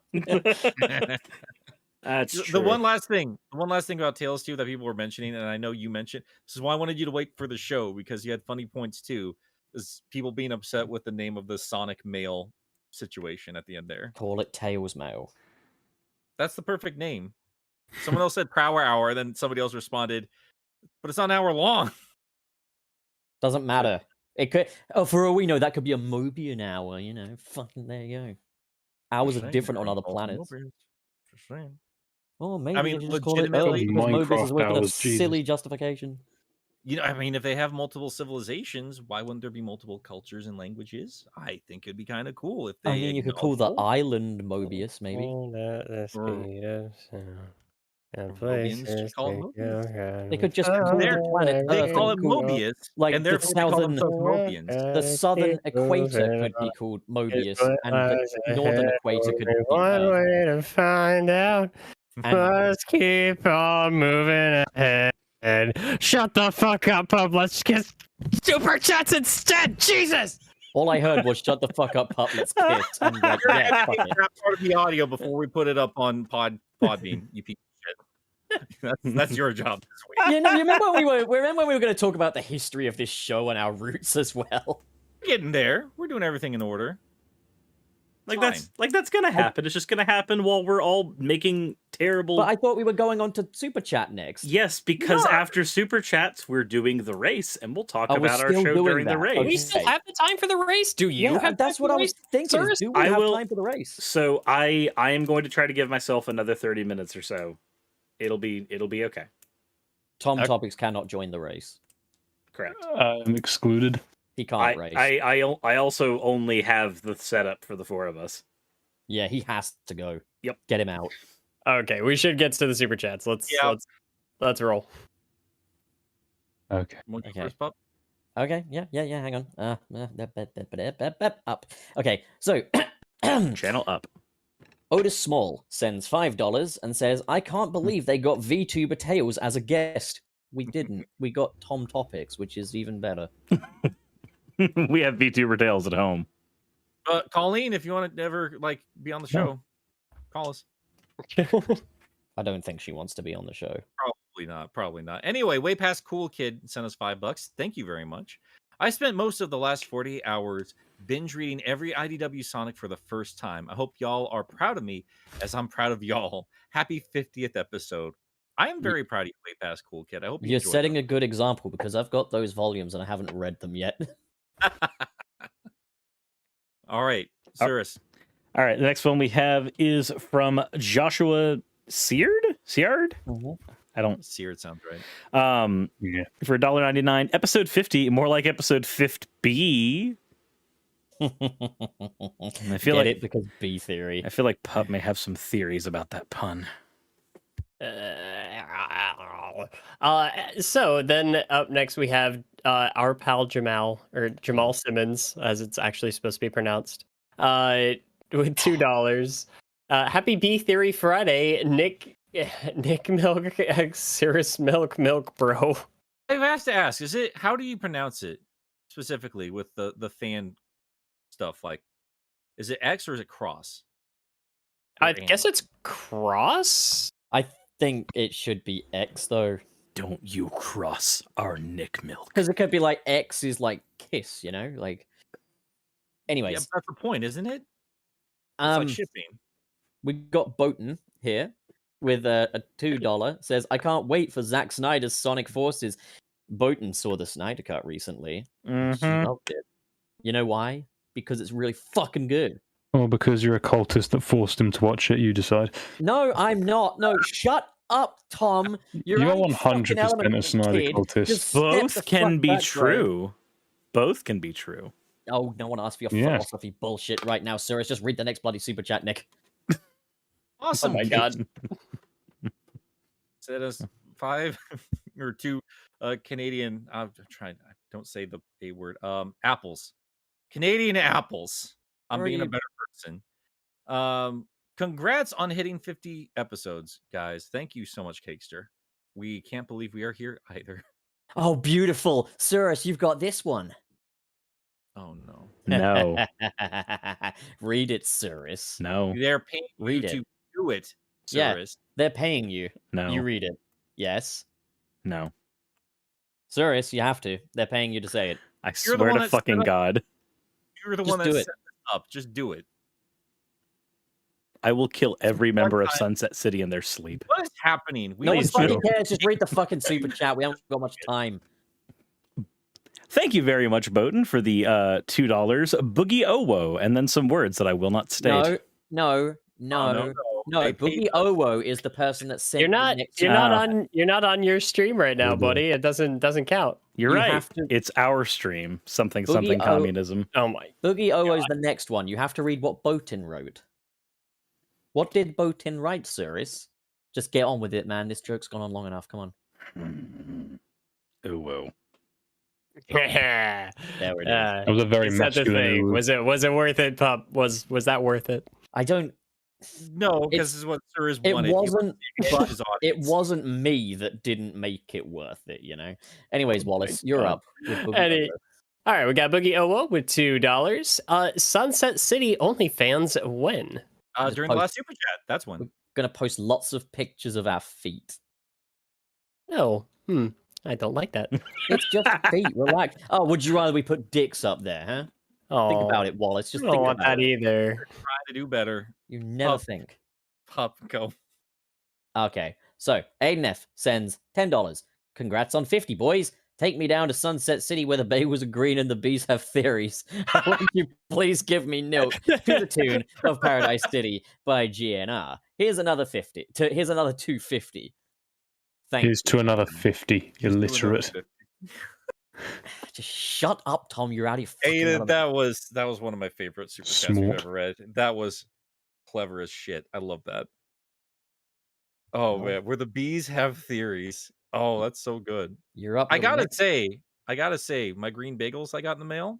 That's The true. one last thing about Tales 2 that people were mentioning, and I know you mentioned, this is why I wanted you to wait for the show, because you had funny points too, is people being upset with the name of the Sonic Mail situation at the end there. Call it Tails Mail. That's the perfect name. Someone else said Prower Hour, then somebody else responded, but it's not an hour long. Doesn't matter. It could. Oh, for all we know, that could be a Mobian hour. Fucking there you go. Hours are different on other planets. Just saying. Oh, maybe I mean, they should just call it Earth legitimately- because Mobius is Minecraft working a hours, Jesus. silly justification. If they have multiple civilizations, why wouldn't there be multiple cultures and languages? I think it'd be kind of cool if they. I mean, you could call the acknowledge- island Mobius, maybe. Or- And Mobians places just call it to Mobius. go. They could just call They're- the planet They Earth. call it and call Mobius, like and the therefore they call southern- themselves Mobians. The southern equator could be called Mobius, and the northern equator could be one Earth. way to find out. And Let's keep on moving ahead. Shut the fuck up, Pub. Let's get super chats instead. Jesus. all I heard was "Shut the fuck up, pup. Let's kiss." And like, You're yeah, fuck editing it. that part of the audio before we put it up on Podbean. You piece of shit. That's your job this week. You remember when we were going to talk about the history of this show and our roots as well? We're getting there. We're doing everything in order. That's gonna happen. It's just gonna happen while we're all making terrible. But I thought we were going on to Super Chat next. Yes, because No. after super chats, we're doing the race, and we'll talk Oh, we're about our still show doing during the that. race. Okay. We still have the time for the race. Do you? Yeah, have that's time what for I the was race? thinking. Sirs? Do we I have will- time for the race? So I am going to try to give myself another 30 minutes or so. It'll be okay. Tom Okay. Topics cannot join the race. Correct. I'm excluded. He can't race. I also only have the setup for the four of us. Yeah, he has to go. Yep. Get him out. Okay, we should get to the super chats. Let's roll. Okay. Want to go Okay. first, Pup? Okay, yeah, hang on. Up. Okay, so Channel up. Otis Small sends $5 and says, I can't believe they got VTuber Tales as a guest. We didn't. We got Tom Topics, which is even better. We have VTuber Tales at home. Colleen, if you want to ever be on the show, call us. I don't think she wants to be on the show. Probably not. Anyway, way past cool kid sent us $5. Thank you very much. I spent most of the last 48 hours binge reading every IDW Sonic for the first time. I hope y'all are proud of me as I'm proud of y'all. Happy 50th episode. I am very proud of you, way past cool kid. I hope you You're enjoyed setting them. a good example because I've got those volumes and I haven't read them yet. All right, Cirrus. All right, the next one we have is from Joshua Seard? I don't Seared sounds right. Yeah. for $1.99. Episode 50, more like episode 50B. I feel Get like it because B theory. I feel like Pup may have some theories about that pun. So then up next we have our pal Jamal Simmons, as it's actually supposed to be pronounced, with $2. Happy B Theory Friday, Nick Milk, Cirrus Milk, bro. have to ask, how do you pronounce it specifically with the fan stuff? Like, is it X or is it cross? I Or guess and? it's cross. I think it should be X though, Don't you cross our Nick Milk. because it could be like X is like kiss, you know, like. Anyways, Yeah, that's the point, isn't it? It's like shipping. we got Botan here with a $2. Says, I can't wait for Zack Snyder's Sonic Forces. Botan saw the Snyder Cut recently. She loved it. You know why? Because it's really fucking good. Or because you're a cultist that forced him to watch it, you decide. No, I'm not. No, shut up, Tom. You're You are only 100% fucking a elementary Snyder kid. cultist. Just step the Both can fuck be back, bro. true. Both can be true. Oh, no one asked for your Yeah. philosophy bullshit right now, sir. It's just read the next bloody super chat, Nick. Awesome. Oh my god. Said us 5 or 2 Canadian. I'm trying. I don't say the A word. Apples. Canadian apples. I'm Where are being a you? better person. Congrats on hitting 50 episodes, guys. Thank you so much, Cakester. We can't believe we are here either. Oh, beautiful. Cyrus, you've got this one. Oh no. No. Read it, Cyrus. No. They're paying Read you it. to do it, Yeah. Cyrus. They're paying you. No. You read it. Yes. No. Cyrus, you have to. They're paying you to say it. I You're the swear one to that set fucking up- God. You're the Just one that do set it. this up. Just do it. I will kill every One member of time. Sunset City in their sleep. What is happening? No one Please fucking do. cares. Just read the fucking super chat. We haven't got much time. Thank you very much, Bowden, for the $2. Boogie Owo, and then some words that I will not state. No. They paid Boogie Owo is the person that sent You're the not next you're super not chat. on you're not on your stream right now, buddy. It doesn't count. You're You right. have to- It's our stream. Something Boogie O- communism. Oh my. Boogie Owo is the next one. You have to read what Botin wrote. What did Botin write, Cyrus? Just get on with it, man. This joke's gone on long enough. Come on. Owo. There we go. That was a very is that the masculine. thing? ooh. Was it worth it, pup? Was that worth it? I don't. No, because this is what Cyrus It wanted. wasn't. He But wanted his it audience. wasn't me that didn't make it worth it. You know. Anyways, Wallace, you're God. up. With Boogie Any- Owo. All right, we got Boogie Owo with $2. Sunset City OnlyFans when? Just During the post- last super chat. That's when. Gonna post lots of pictures of our feet. No. I don't like that. It's just feet. Relax. Oh, would you rather we put dicks up there, huh? Oh, Think about it, Wallace. Just I don't think want about that it. either. Trying to do better. You never Oh. think. Pop, go. Okay, so Aiden F sends $10. Congrats on 50, boys. Take me down to Sunset City where the bays are green and the bees have theories. Won't you please give me milk to the tune of Paradise City by GNR? Here's another 50. Here's another 250. Thank Here's to another 50, illiterate. you. Just shut up, Tom. You're out of your fucking Aiden, element. that was one of my favorite super chats we've Smart. ever read. That was clever as shit. I love that. Oh man, where the bees have theories. Oh, that's so good. You're up. I little gotta Nick. say, my green bagels I got in the mail,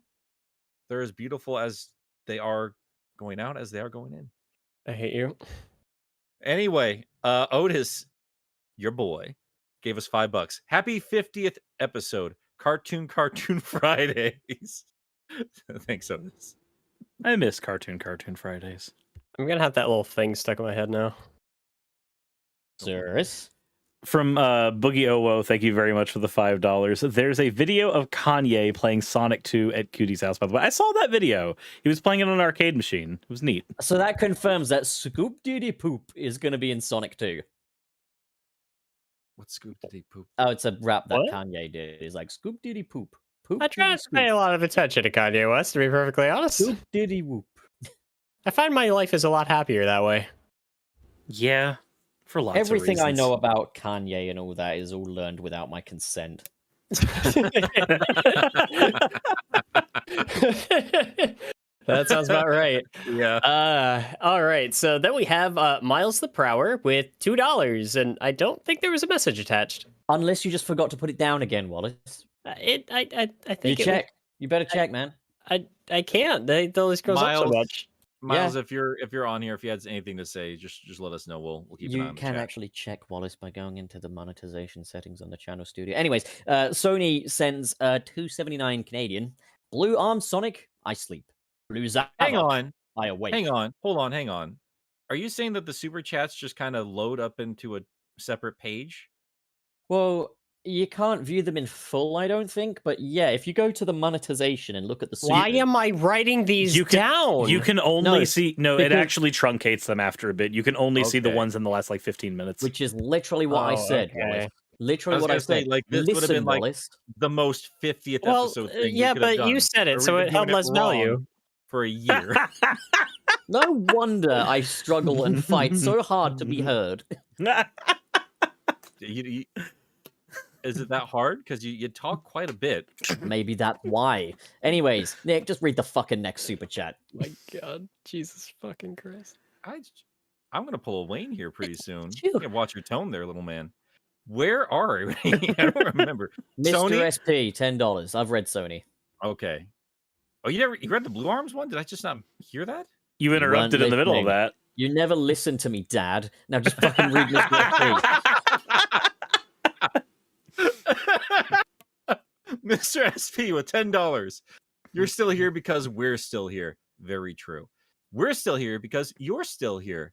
they're as beautiful as they are going out as they are going in. I hate you. Anyway, Otis, your boy, gave us $5. Happy 50th episode. Cartoon Fridays. Thanks, Otis. I miss Cartoon Fridays. I'm gonna have that little thing stuck in my head now. Cyrus. From Boogie Owo, thank you very much for the $5. There's a video of Kanye playing Sonic 2 at Cootie's house, by the way. I saw that video. He was playing it on an arcade machine. It was neat. So that confirms that Scoop Doody Poop is going to be in Sonic 2. What scoop did he poop? Oh, it's a rap that What? Kanye did. He's like, Scoop Doody Poop. Poop I try doody not to pay a lot of attention to Kanye West, to be perfectly honest. Scoop Doody Whoop. I find my life is a lot happier that way. Yeah, for lots Everything of I reasons. know about Kanye and all that is all learned without my consent. That sounds about right. Yeah. All right. So then we have Miles the Prower with $2, and I don't think there was a message attached. Unless you just forgot to put it down again, Wallace. I You think check. You better check, man. I can't. They always goes up so Miles- much. Miles, if you're on here, if you had anything to say, just let us know. We'll keep an eye You on the can chat. actually check Wallace by going into the monetization settings on the channel studio. Anyways, Sony sends $2.79 Canadian. Blue Arm Sonic, I sleep. Blue Zava, Hang on. I awake. Hang on. Hold on. Hang on. Are you saying that the super chats just kind of load up into a separate page? Well, you can't view them in full, I don't think. But yeah, if you go to the monetization and look at the super... Why am I writing these down? You can only see... No, it because- actually truncates them after a bit. You can only see the Okay. ones in the last, like, 15 minutes. Which is literally what I Oh, said, okay. Wallace. Literally was what I gonna say, said. like, this would have Listen, been, like, Wallace. The most 50th Well, episode thing we yeah, could have but you done, said it, or so we've it been held doing less value. wrong for a year. No wonder I struggle and fight so hard to be heard. Is it that hard? Because you talk quite a bit. Maybe that's why. Anyways, Nick, just read the fucking next super chat. My God, Jesus fucking Christ! I'm gonna pull a Wayne here pretty soon. Phew. You gotta watch your tone there, little man. Where are we? I don't remember. Mr. Sony? SP, $10. I've read Sony. Okay. Oh, you read the Blue Arms one? Did I just not hear that? You weren't interrupted in the middle of listening. that. You never listen to me, Dad. Now just fucking read Mr. SP. Mr. SP with $10. You're still here because we're still here. Very true. We're still here because you're still here.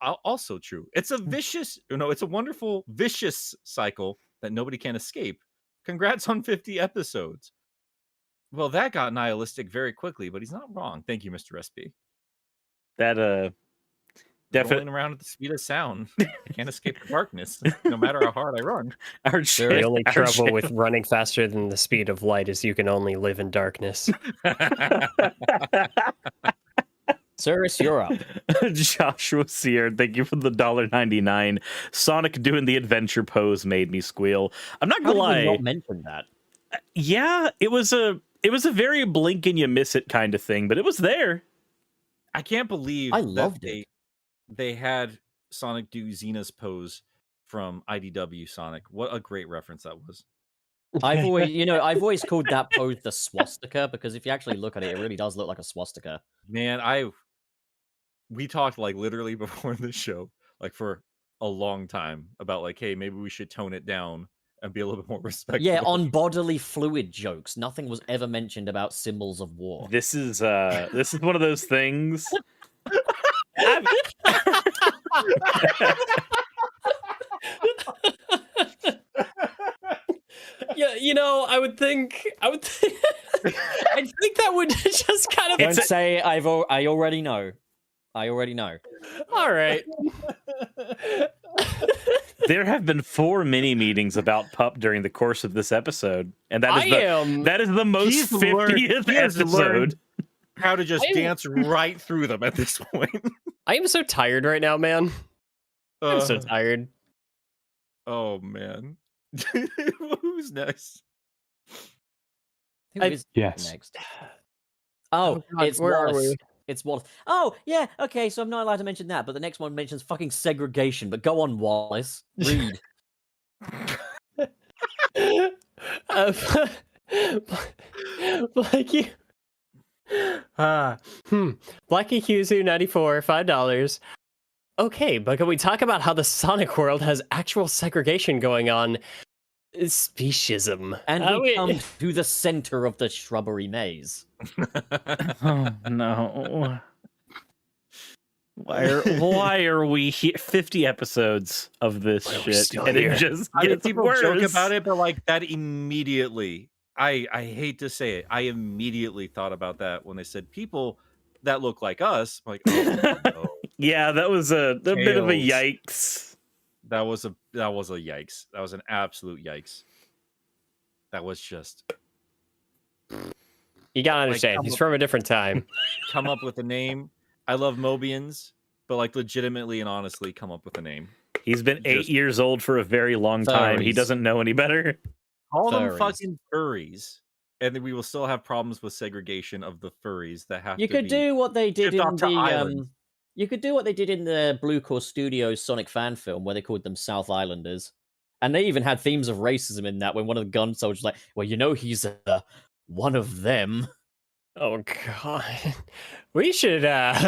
Also true. It's a it's a wonderful, vicious cycle that nobody can escape. Congrats on 50 episodes. Well, that got nihilistic very quickly, but he's not wrong. Thank you, Mr. SP. That, definitely. Rolling around at the speed of sound. I can't escape the darkness, no matter how hard I run. Our The only trouble with running faster than the speed of light is you can only live in darkness. Cyrus, you're up. Joshua Sear, thank you for the $1.99. Sonic doing the adventure pose made me squeal. I'm not How gonna did we lie. not mention that? Yeah, it was a very blink and you miss it kind of thing, but it was there. I can't believe I that loved it. They had Sonic do Xena's pose from IDW Sonic. What a great reference that was. I've always called that pose the swastika because if you actually look at it, it really does look like a swastika. Man, we talked like literally before the show, like for a long time about like, hey, maybe we should tone it down and be a little bit more respectful. Yeah, on bodily fluid jokes. Nothing was ever mentioned about symbols of war. This is one of those things. Yeah, I would think I think that would just kind of Don't say I already know. I already know. all right. There have been 4 mini meetings about Pup during the course of this episode, and that is the most He's 50th he has episode. learned how to just I am- dance right through them at this point. I am so tired right now, man. I'm so tired. Oh man. Who's next? Who I- is Yes. next? Oh, God, it's where are Wallace. we? It's Wallace. Oh, yeah. Okay, so I'm not allowed to mention that, but the next one mentions fucking segregation. But go on, Wallace. Read. Blackie. Blackie Huzu 94, $5. Okay, but can we talk about how the Sonic world has actual segregation going on? Speciesism. And we come to the center of the shrubbery maze. Oh no. Why are we here? 50 episodes of this Why are we shit, still and here? it just I mean, gets people worse. joke about it, but like that immediately. I hate to say it. I immediately thought about that when they said people that look like us. I'm like, oh, no. Yeah, that was a bit of a Tails. yikes. That was a yikes. That was an absolute yikes. That was just You gotta understand, come he's up- from a different time. come up with a name. I love Mobians, but like legitimately and honestly come up with a name. He's been 8 Just- years old for a very long time. He Furries. doesn't know any better. Call them Furries. fucking furries. And then we will still have problems with segregation of the furries that have You to could be do what they did shipped in off to the islands. you could do what they did in the Blue Core Studios Sonic fan film where they called them South Islanders. And they even had themes of racism in that when one of the gun soldiers was like, well, he's one of them. Oh god. We should just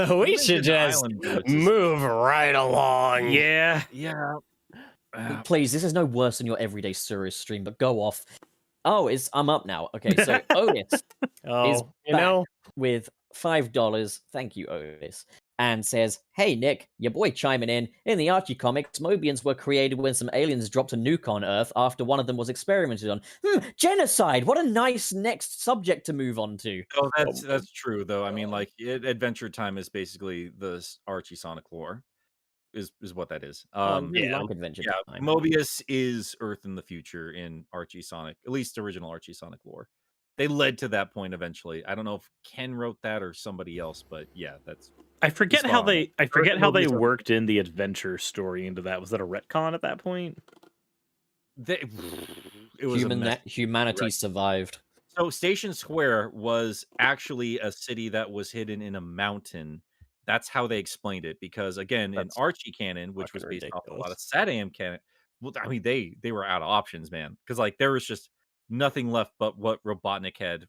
Island blitzes. move right along. Yeah. Yeah. Please, this is no worse than your everyday Sirius stream, but go off. Oh, I'm up now. Okay, so Otis Oh, you know, with $5. Thank you, Otis. And says, "Hey Nick, your boy chiming in. In the Archie comics, Mobians were created when some aliens dropped a nuke on Earth after one of them was experimented on. Genocide! What a nice next subject to move on to." Oh, that's true though. I mean, like Adventure Time is basically the Archie Sonic lore, is what that is. I really yeah. like Adventure Yeah, Time. Mobius is Earth in the future in Archie Sonic, at least original Archie Sonic lore. They led to that point eventually. I don't know if Ken wrote that or somebody else, but yeah, that's. I forget how Spawn. they Mobius are- worked in the adventure story into that. Was that a retcon at that point? It was a mess. Humanity Right. survived. So Station Square was actually a city that was hidden in a mountain. That's how they explained it. Because again, That's in Archie canon, which was fucking based off a lot of ridiculous. SatAM canon, well, I mean, they were out of options, man. Because like there was just nothing left but what Robotnik had,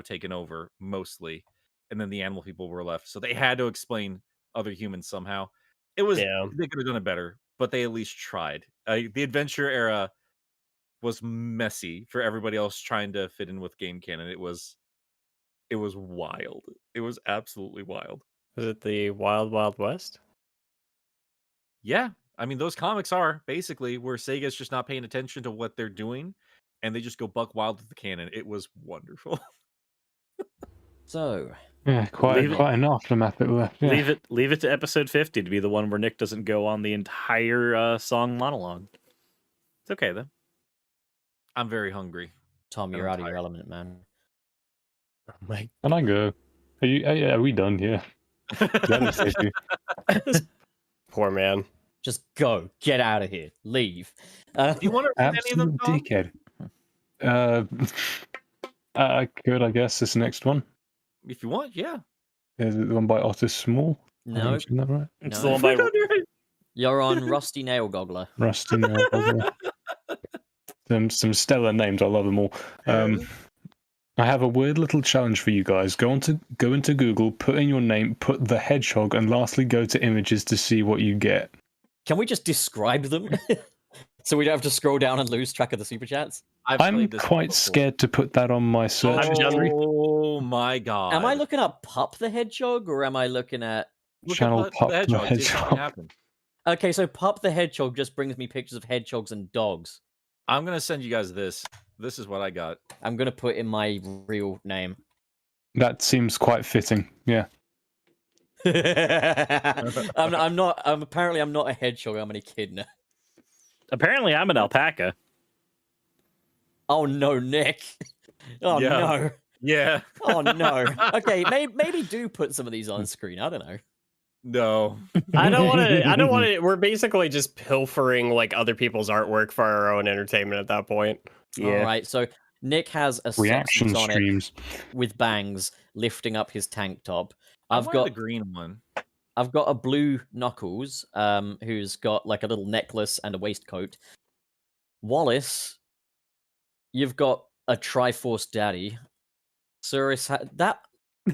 taken over mostly, and then the animal people were left. So they had to explain other humans somehow. It was Yeah. they could have done it better, but they at least tried. The adventure era was messy for everybody else trying to fit in with game canon. It was wild. It was absolutely wild. Was it the Wild Wild West? Yeah. I mean, those comics are basically where Sega's just not paying attention to what they're doing and they just go buck wild with the canon. It was wonderful. So, Yeah, quite Leave it- an aftermath it left. Yeah. Leave it to episode 50 to be the one where Nick doesn't go on the entire song monologue. It's okay though. I'm very hungry. Tom, you're I'm out of your tired. element, man. Oh my And I go, are we done here? Let me say to you. poor man. Just go. Get out of here. Leave. Do you want to read any of them, Absolute Tom? dickhead. I could, I guess, this next one. If you want, yeah. Is it the one by Otis Small? Have I No, mentioned that right? It's No. the one by you're on Rusty Nail Goggler. Rusty Nail Goggler. Some stellar names. I love them all. I have a weird little challenge for you guys. Go into Google, put in your name, put the hedgehog, and lastly go to images to see what you get. Can we just describe them? So we don't have to scroll down and lose track of the super chats? I'm played this one quite before. scared to put that on my search history. Oh my god. Am I looking up Pup the Hedgehog or am I looking at. Look Channel at Pup the see if something Hedgehog. happened. Okay, so Pup the Hedgehog just brings me pictures of hedgehogs and dogs. I'm gonna send you guys this. This is what I got. I'm going to put in my real name. That seems quite fitting. Yeah. I'm not. Apparently, I'm not a hedgehog. I'm an echidna. Apparently I'm an alpaca. Oh no, Nick. Oh Yeah. no. Yeah. Oh no. Okay, maybe do put some of these on screen. I don't know. No. I don't want to. I don't want to. We're basically just pilfering like other people's artwork for our own entertainment at that point. All right. So Nick has a Reaction sexy Sonic streams. with bangs lifting up his tank top. I I've wanted got the green one. I've got a blue Knuckles, who's got like a little necklace and a waistcoat. Wallace, you've got a Triforce Daddy. Cirrus,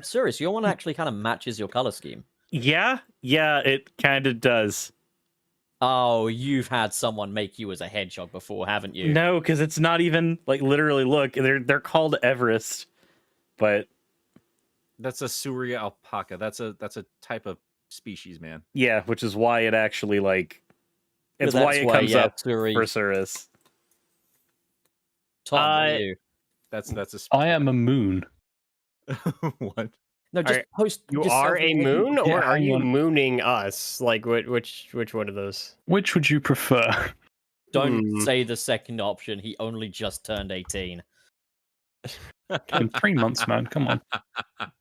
Cirrus, your one actually kind of matches your color scheme. Yeah, it kind of does. Oh, you've had someone make you as a hedgehog before, haven't you? No, because it's not even like literally. Look, they're called Everest, but That's a Surya alpaca. That's a type of species, man. yeah, which is why it actually like. But It's why that's it comes yeah, up Suri. for Cirrus. Tom, what are you? That's a I am a moon. what? No, just Alright, post. You just are selfie a Nick. moon, or Yeah, are hang you on. mooning us? Like which one of those? Which would you prefer? Don't say the second option. He only just turned 18. In 3 months, man. Come on.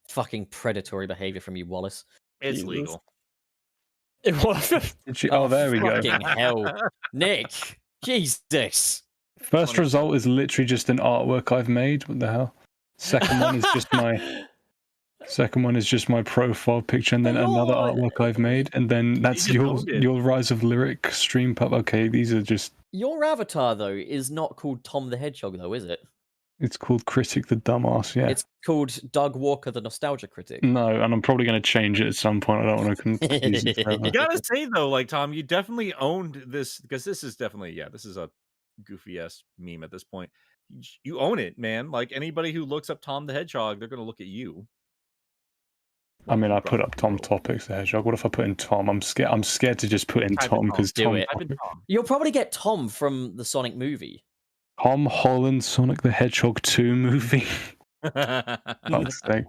Fucking predatory behavior from you, Wallace. It's Jesus. legal. Did you- Oh, there we go. Fucking hell. Nick! Jesus! First result is literally just an artwork I've made. What the hell? Second one is just my profile picture, and then another Lord. artwork I've made, and then that's just owned it. your Rise of Lyric stream pup. Okay, these are just Your avatar, though, is not called Tom the Hedgehog, though, is it? It's called Critic the Dumbass. Yeah. It's called Doug Walker, the Nostalgia Critic. No, and I'm probably going to change it at some point. I don't want to confuse it forever. You gotta say though, like Tom, you definitely owned this because this is definitely this is a goofy ass meme at this point. You own it, man. Like anybody who looks up Tom the Hedgehog, they're gonna look at you. I mean, I put up Tom Topics the Hedgehog. What if I put in Tom? I'm scared to just put in Type in Tom Tom. because Do Tom. it. I've been Tom. You'll probably get Tom from the Sonic movie. Tom Holland Sonic the Hedgehog 2 movie. Fuck's sake.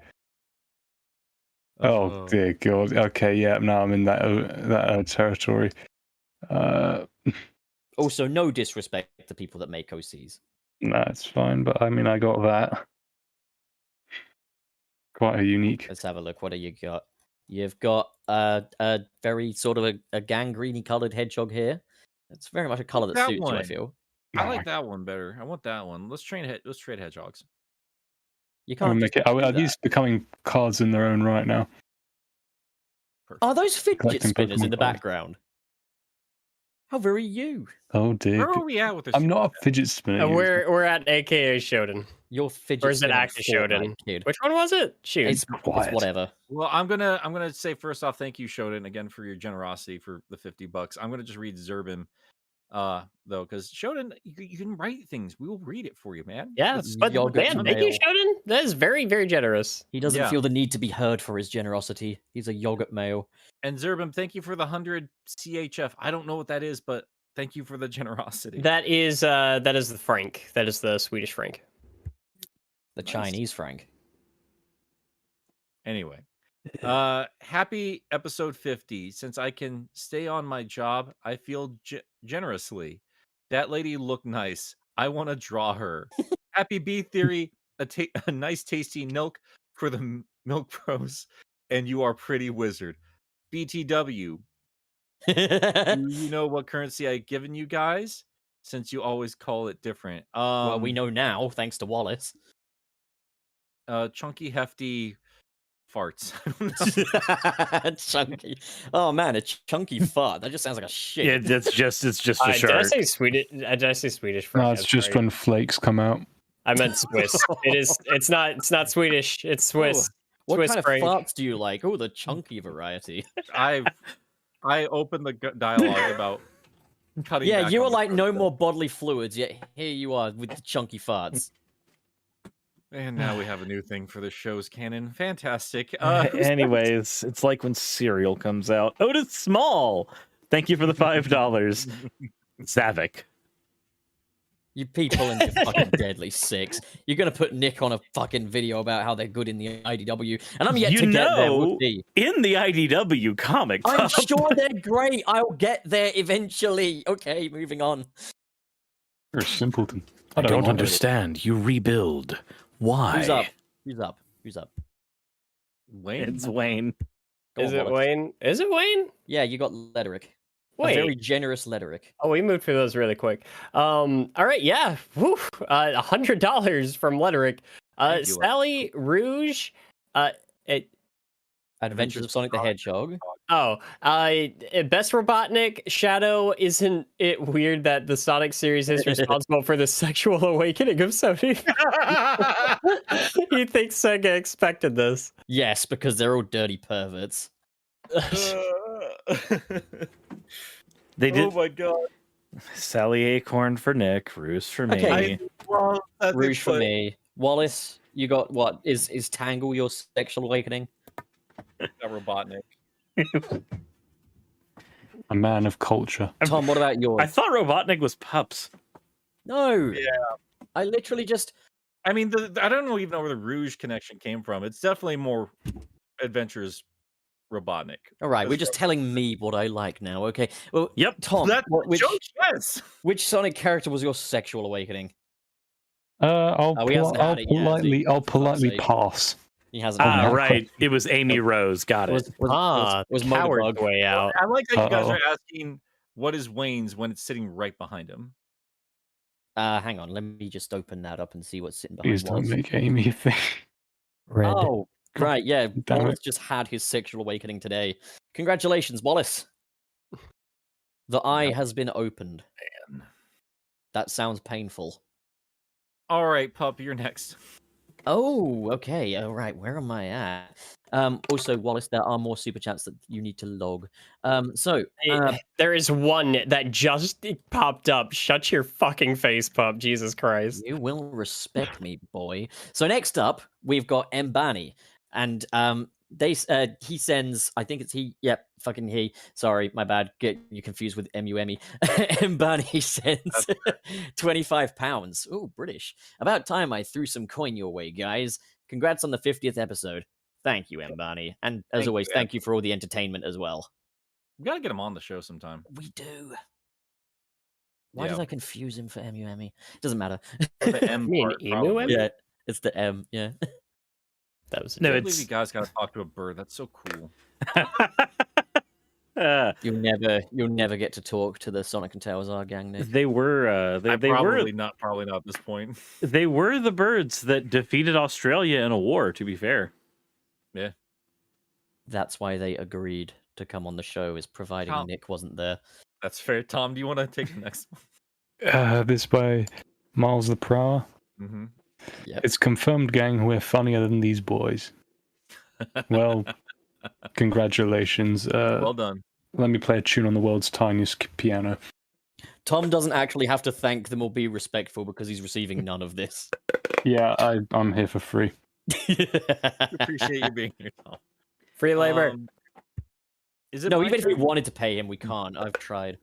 Oh dear God. Okay, yeah. Now I'm in that territory. Also, no disrespect to people that make OCs. No, it's fine. But I mean, I got that. Quite a unique. Let's have a look. What do you got? You've got a very sort of a gangreeny coloured hedgehog here. It's very much a colour that That suits you, I one. feel. I like that one better. I want that one. Let's trade hedgehogs. You I'll can't make just it. do Are that. these becoming cards in their own right now? Are those fidget Collecting spinners in Pokemon the cards. background? How very you. Oh dear. Where are we at with this? I'm not a fidget spinner. user. We're at AKA Shodan. Your fidget Or is it spinner actually Fortnite Shodan? kid. Which one was it? Shoot. It's quiet. whatever. Well, I'm gonna say first off, thank you, Shodan, again for your generosity for the $50. I'm gonna just read Zerbin, though, because Shodan, you can write things. We will read it for you, man. Yeah, It's but yogurt man, thank you, mail. Shodan. That is very, very generous. He doesn't Yeah. feel the need to be heard for his generosity. He's a yogurt male. And Zerbin, thank you for the 100 CHF. I don't know what that is, but thank you for the generosity. That is the franc. That is the Swedish franc. The Nice. Chinese Frank. Anyway, happy episode 50. Since I can stay on my job, I feel generously. That lady looked nice. I want to draw her. Happy B Theory, a nice tasty milk for the Milk Pros, and you are pretty wizard. BTW, do you know what currency I've given you guys? Since you always call it different. Well, we know now, thanks to Wallace. Chunky hefty farts. I don't know. Chunky. Oh man, a chunky fart. That just sounds like a shit. Yeah, it's just a Did I shark. say Swedish? Did I say Swedish? No, franc? it's I'm just sorry. when flakes come out. I meant Swiss. It is. It's not Swedish. It's Swiss. What Swiss kind of franc. farts do you like? Oh, the chunky variety. I opened the dialogue about cutting. Yeah, back you on were the like no content. more bodily fluids, yet here you are with the chunky farts. And now we have a new thing for the show's canon. Fantastic. Anyways, it's like when cereal comes out. Otis Small. Thank you for the $5. Zavik. You people in your fucking deadly six. You're gonna put Nick on a fucking video about how they're good in the IDW, and I'm yet You to get there. know, We'll see. in the IDW comic, I'm Tom, sure they're great. I'll get there eventually. Okay, moving on. You're a simpleton. I don't don't want it. understand. You rebuild. Why? Who's up? Who's up? Who's up? Wayne. It's Wayne. Go Is on, it Wallace. Wayne? Is it Wayne? Yeah, you got Lederick. A Wait. very generous Lederick. Oh, we moved through those really quick. All right, yeah. Woo. $100 from Lederick. Thank you, Sally Rouge. Adventures of Sonic the Hedgehog. Best Robotnik. Shadow, isn't it weird that the Sonic series is responsible for the sexual awakening of Sony? You think Sega expected this? Yes, because they're all dirty perverts. They did. Oh my god. Sally Acorn for Nick. Roos for me. Okay. Well, that's Rouge for but- me. Wallace, you got what? Is Tangle your sexual awakening? Robotnik. A man of culture. Tom, what about yours? I thought Robotnik was pups. No. Yeah. I literally just. I mean, I don't know even know where the Rouge connection came from. It's definitely more Adventures Robotnik. All right, we're That's just telling me what I like now. Okay. Well, Yep. Tom, That's which yes. Sonic character was your sexual awakening? I'll Oh, he hasn't had it yet, has he? I'll politely sake. pass. He hasn't. Ah, no. right. It was Amy Rose. Got it. Was coward's Motorbug. way out. I like that you guys Uh-oh. are asking what is Wayne's when it's sitting right behind him. Hang on, let me just open that up and see what's sitting behind Please don't Wallace. make Amy a thing. Red. Oh, right, yeah. Damn Wallace it. just had his sexual awakening today. Congratulations, Wallace. The eye has been opened. Man. That sounds painful. All right, Pup, you're next. Oh, okay. All right. Where am I at? Also, Wallace, there are more super chats that you need to log. There is one that just popped up. Shut your fucking face, Pup. Jesus Christ. You will respect me, boy. So next up, we've got Mbani, and he sends. I think it's he. Yep, fucking he. Sorry, my bad. Get you confused with Mumi. Mbani sends £25. Oh, British. About time I threw some coin your way, guys. Congrats on the 50th episode. Thank you, Mbani, and as Thank always, you, thank you for all the entertainment as well. We gotta get him on the show sometime. We do. Why Yeah. did I confuse him for Mumi? Doesn't matter. The M You mean part, emu probably. M? Yeah, it's the M. Yeah. That was No, I believe it's you guys gotta talk to a bird. That's so cool. You'll never get to talk to the Sonic and Tails R gang, Nick. they were they probably were not at this point. they were the birds that defeated Australia in a war. To be fair, That's why they agreed to come on the show, is providing Tom- Nick wasn't there. That's fair. Tom, do you want to take the next one? This by Miles the Prower. Mm-hmm. It's confirmed, gang, we're funnier than these boys. Well, congratulations. Well done. Let me play a tune on the world's tiniest piano. Tom doesn't actually have to thank them or be respectful because he's receiving none of this. Yeah, I'm here for free. Appreciate you being here, Tom. free labor. Is it No, my even if we turn, wanted to pay him, we can't. I've tried.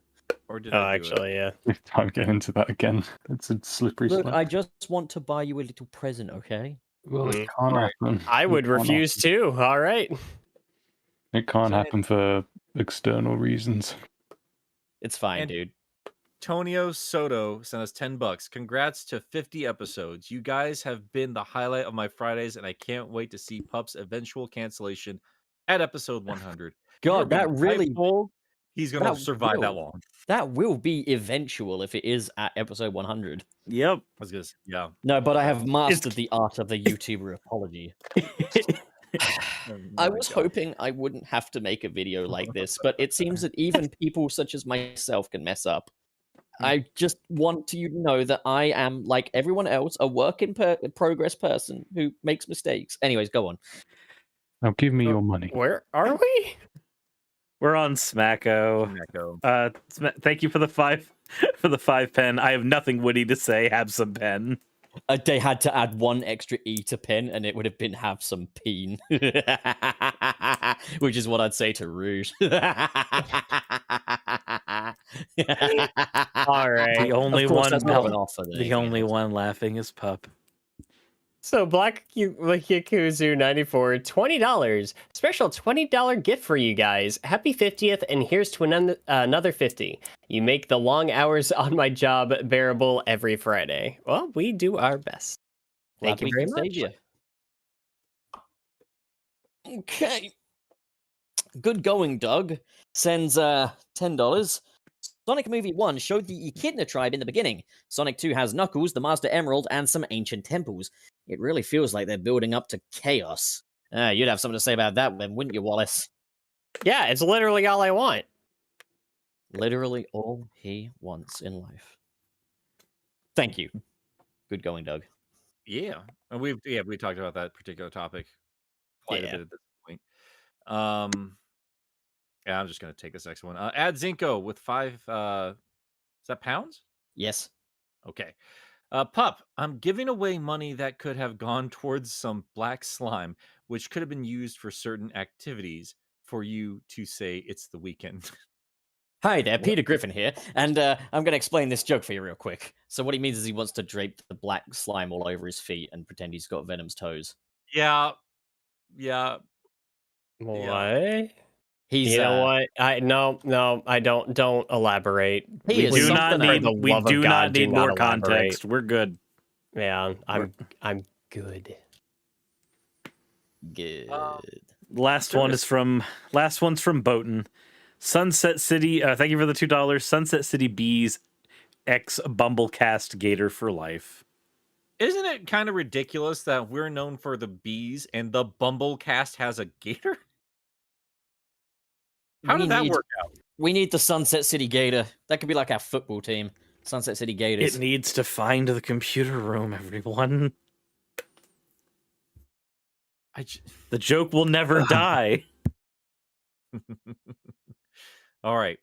or did Oh, I do it? actually, yeah. Don't get into that again. It's a slippery Look, slope. I just want to buy you a little present, okay? Well, it Mm. can't Alright. happen. I would It can't refuse too. All right. happen. It can't So- happen for external reasons. It's fine, And- dude. Tonio Soto sent us $10. Congrats to 50 episodes. You guys have been the highlight of my Fridays, and I can't wait to see Pup's eventual cancellation at episode 100. God, You're that being really hypefull. He's gonna that survive that will. long. that will be eventual if it is at episode 100. yep. I was gonna say, yeah. No, but I have mastered the art of the YouTuber apology. I was hoping I wouldn't have to make a video like this, but it seems that even people such as myself can mess up. I just want you to know that I am, like everyone else, a work in progress person who makes mistakes. Anyways, go on. Now give me your money. Where are we? We're on Smacko. Echo. Thank you for the 5 pen. I have nothing witty to say. Have some pen. They had to add one extra E to pen, and it would have been have some peen. Which is what I'd say to Rouge. All right. The only Of course, one that's not an bel- offer. that The anything only else. one laughing is Pup. So Black Yakuzu 94, $20. Special $20 gift for you guys. Happy 50th, and here's to another 50. You make the long hours on my job bearable every Friday. Well, we do our best. Thank Glad you we very can much. save you. Okay. Good going, Doug. Sends $10. Sonic Movie 1 showed the Echidna tribe in the beginning. Sonic 2 has Knuckles, the Master Emerald, and some ancient temples. It really feels like they're building up to chaos. You'd have something to say about that then, wouldn't you, Wallace? Yeah, it's literally all I want. Literally all he wants in life. Thank you. Good going, Doug. Yeah, and we talked about that particular topic quite a Yeah. bit at this point. Yeah, I'm just gonna take this next one. Add Zinco with 5. Is that pounds? Yes. Okay. Pup, I'm giving away money that could have gone towards some black slime, which could have been used for certain activities for you to say it's the weekend. Hi there, Peter Griffin here, and I'm going to explain this joke for you real quick. So what he means is he wants to drape the black slime all over his feet and pretend he's got Venom's toes. Yeah. What? He's You know what? I don't elaborate. He We is do something not for need. the We love of do God, not do need not more elaborate. context. We're good. Yeah, I'm good. good. Last one's from Boaton. Sunset City. Thank you for the $2. Sunset City Bees X Bumblecast Gator for life. Isn't it kind of ridiculous that we're known for the bees and the Bumblecast has a gator? How We did that need- work out? We need the Sunset City Gator. That could be like our football team. Sunset City Gators. It needs to find the computer room, everyone. The joke will never die. All right.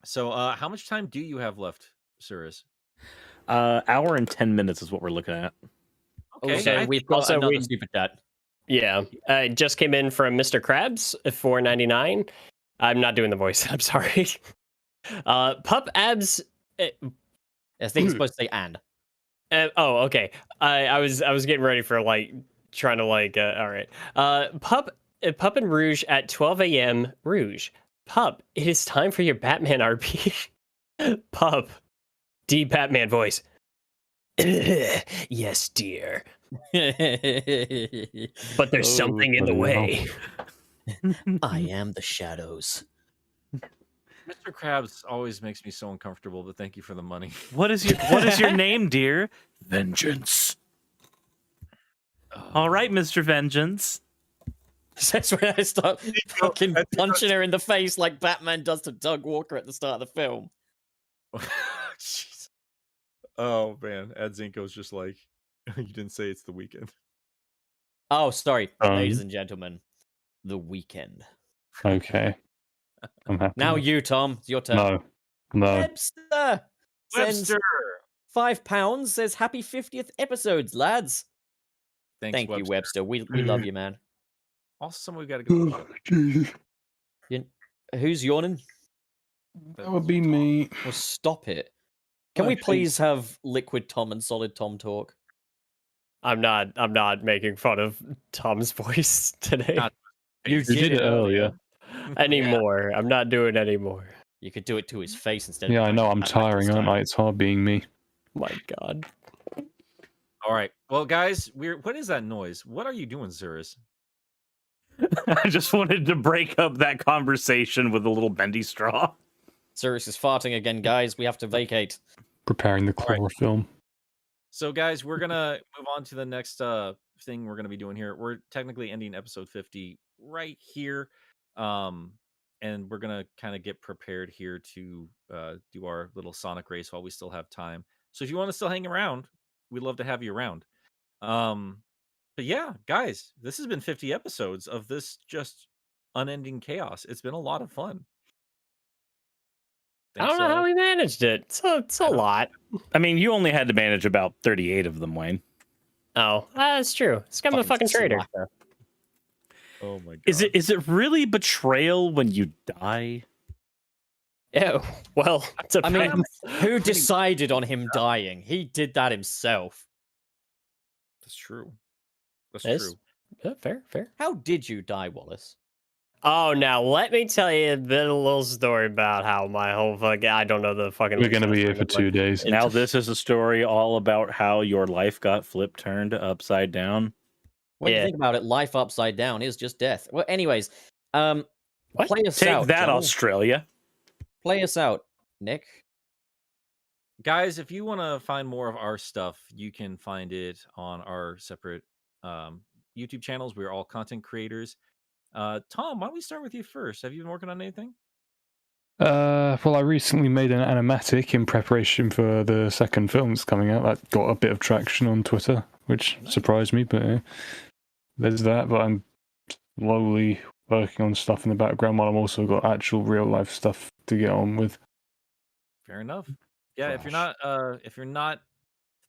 So, how much time do you have left, Cirrus? Hour and 10 minutes is what we're looking at. Okay, Also, we've got also another we- super chat. Yeah, it just came in from Mr. Krabs, $4.99. I'm not doing the voice. I'm sorry. Pup Abs. I think it's supposed to say and. Oh, okay. I was getting ready for like trying to like. All right. Pup and Rouge at 12 a.m. Rouge. Pup, it is time for your Batman RP. Pup, D Batman voice. Yes, dear. But there's something in the way. I am the shadows. Mr. Krabs always makes me so uncomfortable, but thank you for the money. What is your name, dear? Vengeance. All right, Mr. Vengeance. That's when I start fucking punching her in the face like Batman does to Doug Walker at the start of the film. Jeez. Oh man, Ed Zinko's just like, you didn't say it's the weekend. Oh, sorry, ladies and gentlemen. The Weekend. Okay. I'm happy. Now you, Tom. It's your turn. No. Webster sends Webster. £5, says happy 50th episodes, lads. Thanks, Thank you, Webster. We love you, man. Also, someone we got to go. Oh, Jesus. Who's yawning? That would be me. Well, stop it. Can we please have Liquid Tom and Solid Tom talk? I'm not making fun of Tom's voice today Not- You did it earlier. anymore. I'm not doing anymore. You could do it to his face instead. Yeah, of I know. I'm punching back tiring, this aren't time. I? It's hard being me. My God. All right. Well, guys, what is that noise? What are you doing, Cirrus? I just wanted to break up that conversation with a little bendy straw. Cyrus is farting again, guys. We have to vacate. Preparing the right. chlorophyll. So, guys, we're gonna move on to the next thing we're gonna be doing here. We're technically ending episode 50 right here, and we're gonna kind of get prepared here to do our little Sonic race while we still have time. So, if you want to still hang around, we'd love to have you around. But yeah, guys, this has been 50 episodes of this just unending chaos. It's been a lot of fun. I don't know how we managed it. It's a lot. I mean, you only had to manage about 38 of them, Wayne. Oh, that's true. It's kind of a fucking traitor. slacker. Oh my god. Is it really betrayal when you die? Yeah. Well, I mean, depends. who decided on him dying? He did that himself. That's true. That's Yes. true. Fair. How did you die, Wallace? Oh, now let me tell you a little story about how my whole fucking I don't know the fucking. We're going to be here for 2 days. Now this is a story all about how your life got flipped, turned upside down. When you Yeah. think about it, life upside down is just death. Well, anyways, What? play us Take out. that, Joel. Australia. Play us out, Nick. Guys, if you want to find more of our stuff, you can find it on our separate YouTube channels. We're all content creators. Tom, why don't we start with you first? Have you been working on anything? Well, I recently made an animatic in preparation for the second film that's coming out. That got a bit of traction on Twitter, which surprised me, but there's that. But I'm slowly working on stuff in the background while I'm also got actual real life stuff to get on with. Fair enough. Yeah, if you're not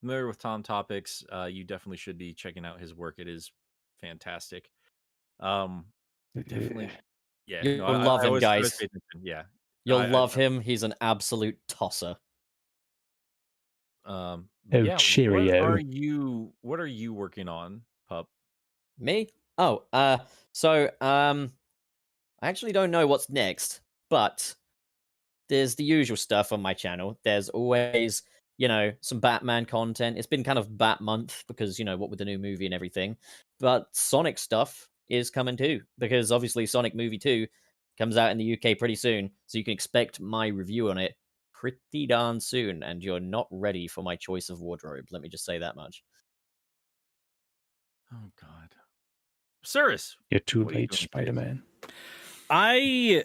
familiar with Tom Topics, you definitely should be checking out his work. It is fantastic. Definitely. Yeah, You'll no, I love him, always pay guys. attention. Yeah. You'll I- love him. He's an absolute tosser. Oh, cheerio. What are you working on, Pup? Me? Oh, so I actually don't know what's next, but there's the usual stuff on my channel. There's always, some Batman content. It's been kind of Bat month because, what with the new movie and everything. But Sonic stuff is coming too, because obviously Sonic Movie 2 comes out in the UK pretty soon, so you can expect my review on it pretty darn soon, and you're not ready for my choice of wardrobe. Let me just say that much. Oh God, Cirrus. You're too What are you late, doing, Spider-Man. I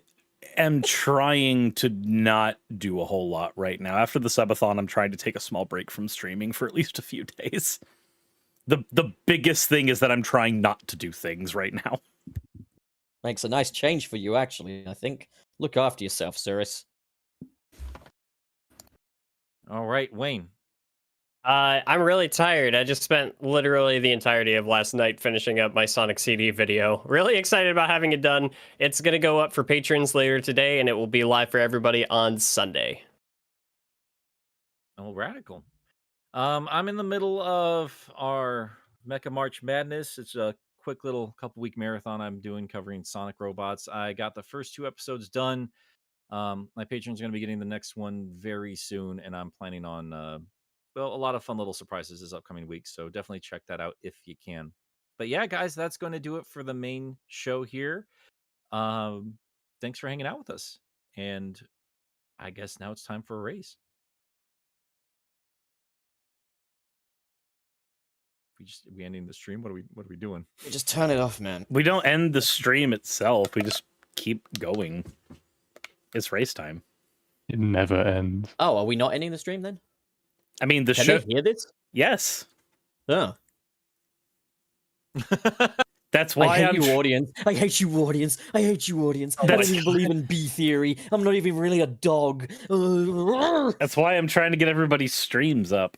am trying to not do a whole lot right now. After the subathon, I'm trying to take a small break from streaming for at least a few days. The biggest thing is that I'm trying not to do things right now. Makes a nice change for you, actually, I think. Look after yourself, Cirrus. All right, Wayne. I'm really tired. I just spent literally the entirety of last night finishing up my Sonic CD video. Really excited about having it done. It's going to go up for patrons later today, and it will be live for everybody on Sunday. Oh, radical. I'm in the middle of our Mecha March Madness. It's a quick little couple-week marathon I'm doing covering Sonic robots. I got the first 2 episodes done. My patrons are going to be getting the next one very soon, and I'm planning on well, a lot of fun little surprises this upcoming week, so definitely check that out if you can. But yeah, guys, that's going to do it for the main show here. Thanks for hanging out with us, and I guess now it's time for a race. We ending the stream? What are we doing? Just turn it off, man. We don't end the stream itself. We just keep going. It's race time. It never ends. Oh, are we not ending the stream then? I mean, the Can show. they hear this? Yes, Oh. that's why I hate I'm. you, audience. I hate you, audience. I hate you, audience. I That's- don't even believe in B theory. I'm not even really a dog. That's why I'm trying to get everybody's streams up.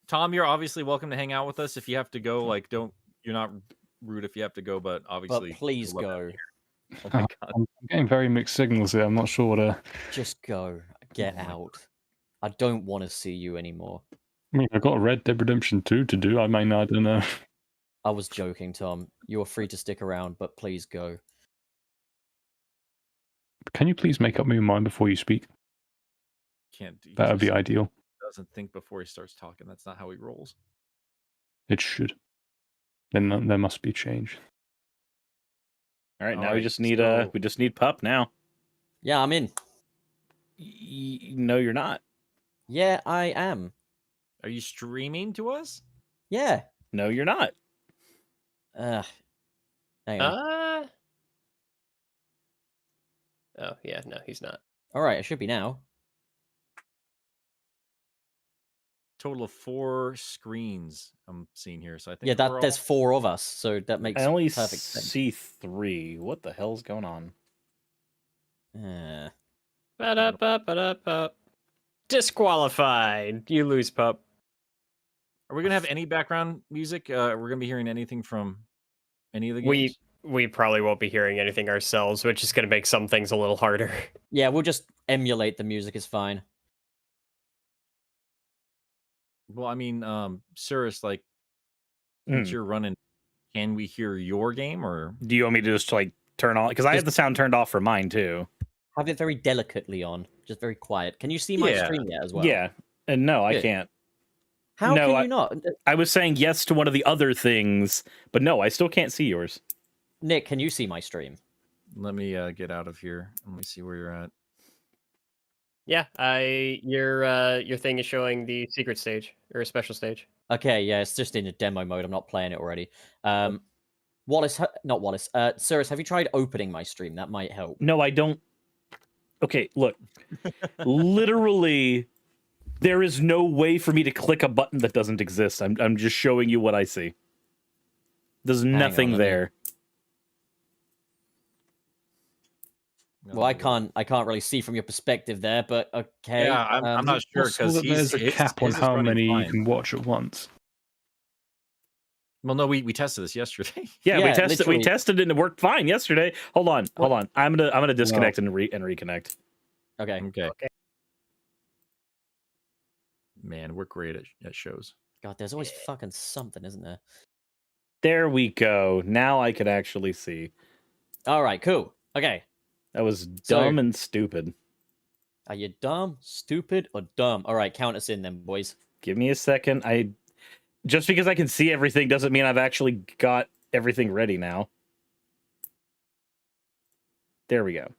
Tom, you're obviously welcome to hang out with us. If you have to go, like, you're not rude if you have to go, but But obviously, please we'd love to go. have you. Oh my god. I'm getting very mixed signals here. I'm not sure what to. Just go. Get out. I don't want to see you anymore. I mean, I've got Red Dead Redemption 2 to do. I don't know. I was joking, Tom. You are free to stick around, but please go. Can you please make up your mind before you speak? Can't. He That would be just ideal. doesn't think before he starts talking. That's not how he rolls. It should. Then there must be change. All right, now we Alright, just need so- we just need Pup now. Yeah, I'm in. No, you're not. Yeah, I am. Are you streaming to us? Yeah. No, you're not. Hang on. Oh, yeah, no, he's not. All right, it should be now. Total of 4 screens I'm seeing here. So I think Yeah, we're there's all- 4 of us, so that makes I only perfect sense. see 3. What the hell's going on? Ba-da-ba-ba-da-ba. Disqualified. You lose, pup. Are we gonna have any background music? We're gonna be hearing anything from any of the We games? we probably won't be hearing anything ourselves, which is going to make some things a little harder. Yeah, we'll just emulate the music. Is fine. Well, I mean, Cirrus, like, since you're running, can we hear your game or? Do you want me to just like turn on? Because I have the sound turned off for mine too. Have it very delicately on, just very quiet. Can you see my Yeah. stream yet as well? Yeah, and no, I Good. can't. How No, can you not? I was saying yes to one of the other things, but no, I still can't see yours. Nick, can you see my stream? Let me get out of here. Let me see where you're at. Yeah, your thing is showing the secret stage or a special stage. Okay, yeah, it's just in a demo mode. I'm not playing it already. Wallace, not Wallace. Cirrus, have you tried opening my stream? That might help. No, I don't. Okay, look. Literally, there is no way for me to click a button that doesn't exist. I'm just showing you what I see. There's on, nothing let me- there. Well, I can't really see from your perspective there, but okay. Yeah, I'm not sure Possible because that there's a cap on how many you can watch at once. Well, no, we tested this yesterday. Yeah, Yeah, we tested literally. it and it worked fine yesterday. Hold on. I'm gonna disconnect and reconnect. Okay. Okay. Man, we're great at shows. God, there's always fucking something, isn't there? There we go. Now I can actually see. All right, cool. Okay. That was So- dumb and stupid. Are you dumb, stupid, or dumb? All right, count us in then, boys. Give me a second. Just because I can see everything doesn't mean I've actually got everything ready now. There we go.